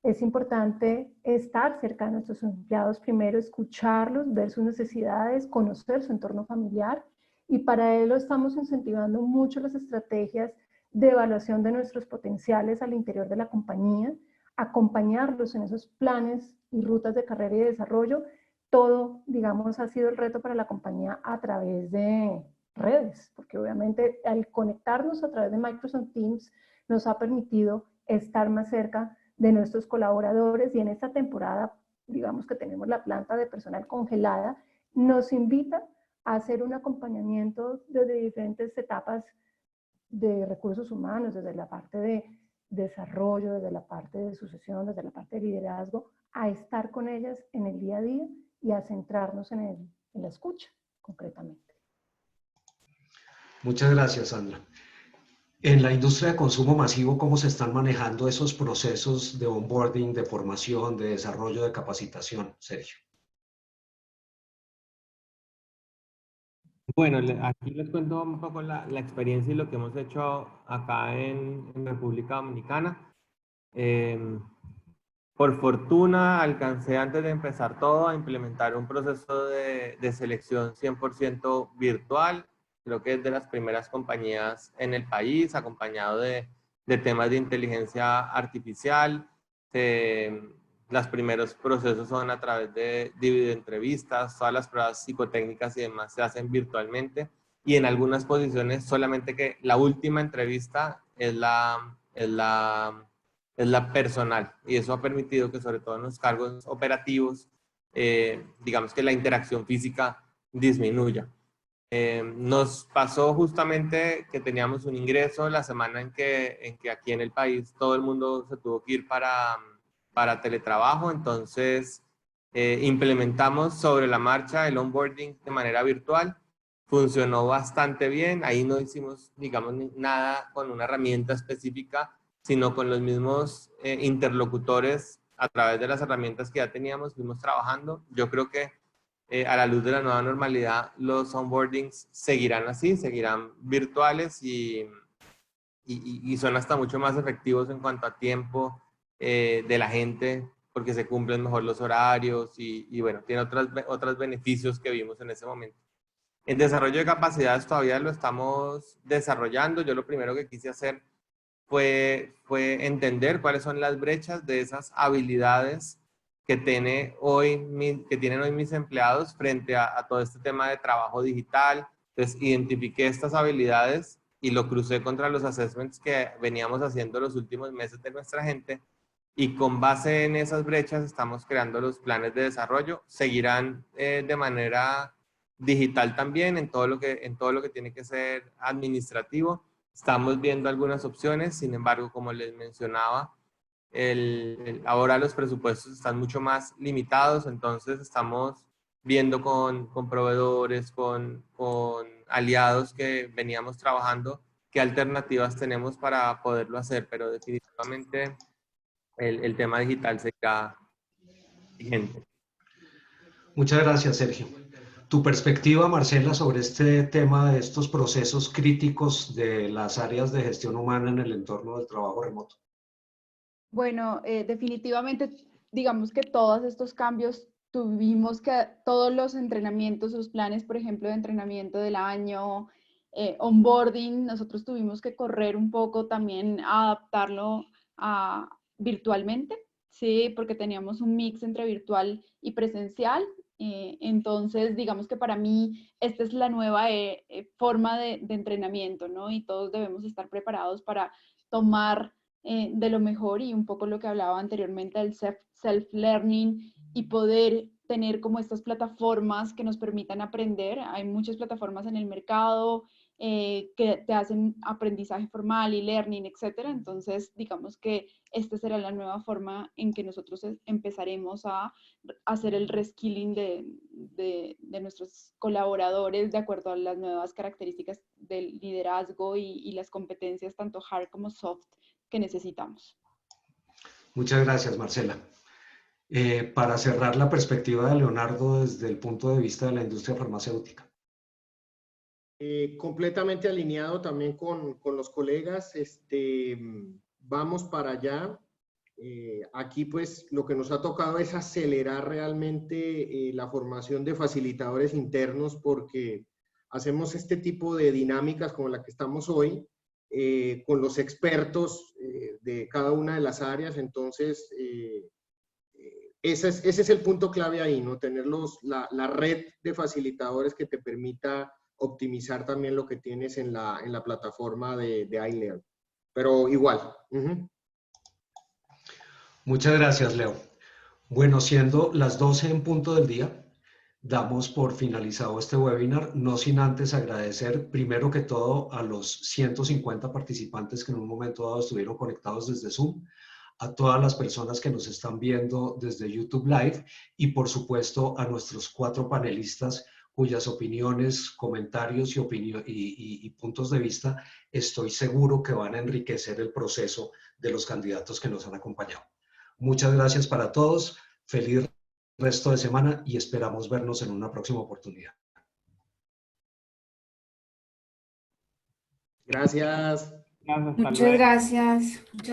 Speaker 4: Es importante estar cerca de nuestros empleados, primero escucharlos, ver sus necesidades, conocer su entorno familiar, y para ello estamos incentivando mucho las estrategias de evaluación de nuestros potenciales al interior de la compañía, acompañarlos en esos planes y rutas de carrera y de desarrollo. Todo, digamos, ha sido el reto para la compañía a través de redes, porque obviamente al conectarnos a través de Microsoft Teams nos ha permitido estar más cerca de nuestros colaboradores, y en esta temporada, digamos que tenemos la planta de personal congelada, nos invita a hacer un acompañamiento desde diferentes etapas de recursos humanos, desde la parte de desarrollo, desde la parte de sucesión, desde la parte de liderazgo, a estar con ellas en el día a día y a centrarnos en la escucha, concretamente.
Speaker 1: Muchas gracias, Sandra. En la industria de consumo masivo, ¿cómo se están manejando esos procesos de onboarding, de formación, de desarrollo, de capacitación, Sergio?
Speaker 3: Bueno, aquí les cuento un poco la experiencia y lo que hemos hecho acá en República Dominicana. Por fortuna, alcancé antes de empezar todo a implementar un proceso de selección 100% virtual. Creo que es de las primeras compañías en el país, acompañado de temas de inteligencia artificial. Los primeros procesos son a través de videoentrevistas, todas las pruebas psicotécnicas y demás se hacen virtualmente, y en algunas posiciones solamente que la última entrevista es la personal, y eso ha permitido que sobre todo en los cargos operativos, digamos que la interacción física disminuya. Nos pasó justamente que teníamos un ingreso la semana en que aquí en el país todo el mundo se tuvo que ir para teletrabajo, entonces implementamos sobre la marcha el onboarding de manera virtual. Funcionó bastante bien, ahí no hicimos, digamos, nada con una herramienta específica, sino con los mismos interlocutores a través de las herramientas que ya teníamos, fuimos trabajando. Yo creo que a la luz de la nueva normalidad, los onboardings seguirán así, seguirán virtuales y son hasta mucho más efectivos en cuanto a tiempo de la gente, porque se cumplen mejor los horarios y bueno, tiene otros beneficios que vimos en ese momento. En desarrollo de capacidades todavía lo estamos desarrollando. Yo lo primero que quise hacer fue entender cuáles son las brechas de esas habilidades que tienen hoy mis empleados frente a todo este tema de trabajo digital. Entonces, identifiqué estas habilidades y lo crucé contra los assessments que veníamos haciendo los últimos meses de nuestra gente, y con base en esas brechas estamos creando los planes de desarrollo. Seguirán de manera digital también en todo lo que tiene que ser administrativo. Estamos viendo algunas opciones, sin embargo, como les mencionaba, ahora los presupuestos están mucho más limitados, entonces estamos viendo con proveedores, con aliados que veníamos trabajando, qué alternativas tenemos para poderlo hacer, pero definitivamente el tema digital seguirá vigente.
Speaker 1: Muchas gracias, Sergio. Tu perspectiva, Marcela, sobre este tema de estos procesos críticos de las áreas de gestión humana en el entorno del trabajo remoto.
Speaker 5: Bueno, definitivamente, digamos que todos estos cambios tuvimos que, todos los entrenamientos, los planes, por ejemplo, de entrenamiento del año, onboarding, nosotros tuvimos que correr un poco también a adaptarlo virtualmente, ¿sí? Porque teníamos un mix entre virtual y presencial. Entonces, digamos que para mí esta es la nueva forma de entrenamiento, ¿no? Y todos debemos estar preparados para tomar de lo mejor, y un poco lo que hablaba anteriormente del self-learning y poder tener como estas plataformas que nos permitan aprender. Hay muchas plataformas en el mercado que te hacen aprendizaje formal y learning, etcétera. Entonces, digamos que esta será la nueva forma en que nosotros empezaremos a hacer el reskilling de nuestros colaboradores de acuerdo a las nuevas características del liderazgo y las competencias tanto hard como soft que necesitamos.
Speaker 1: Muchas gracias, Marcela. Para cerrar la perspectiva de Leonardo desde el punto de vista de la industria farmacéutica.
Speaker 2: Completamente alineado también con los colegas, vamos para allá. Aquí pues lo que nos ha tocado es acelerar realmente la formación de facilitadores internos, porque hacemos este tipo de dinámicas como la que estamos hoy, con los expertos de cada una de las áreas. Entonces, ese es el punto clave ahí, ¿no? Tener la red de facilitadores que te permita optimizar también lo que tienes en la plataforma de iLearn. Pero igual.
Speaker 1: Muchas gracias, Leo. Bueno, siendo las 12 en punto del día, damos por finalizado este webinar, no sin antes agradecer primero que todo a los 150 participantes que en un momento dado estuvieron conectados desde Zoom, a todas las personas que nos están viendo desde YouTube Live y por supuesto a nuestros 4 panelistas cuyas opiniones, comentarios y puntos de vista estoy seguro que van a enriquecer el proceso de los candidatos que nos han acompañado. Muchas gracias para todos, feliz resto de semana y esperamos vernos en una próxima oportunidad.
Speaker 2: Gracias.
Speaker 6: Muchas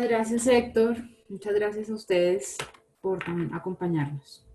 Speaker 6: gracias Héctor, muchas gracias a ustedes por acompañarnos.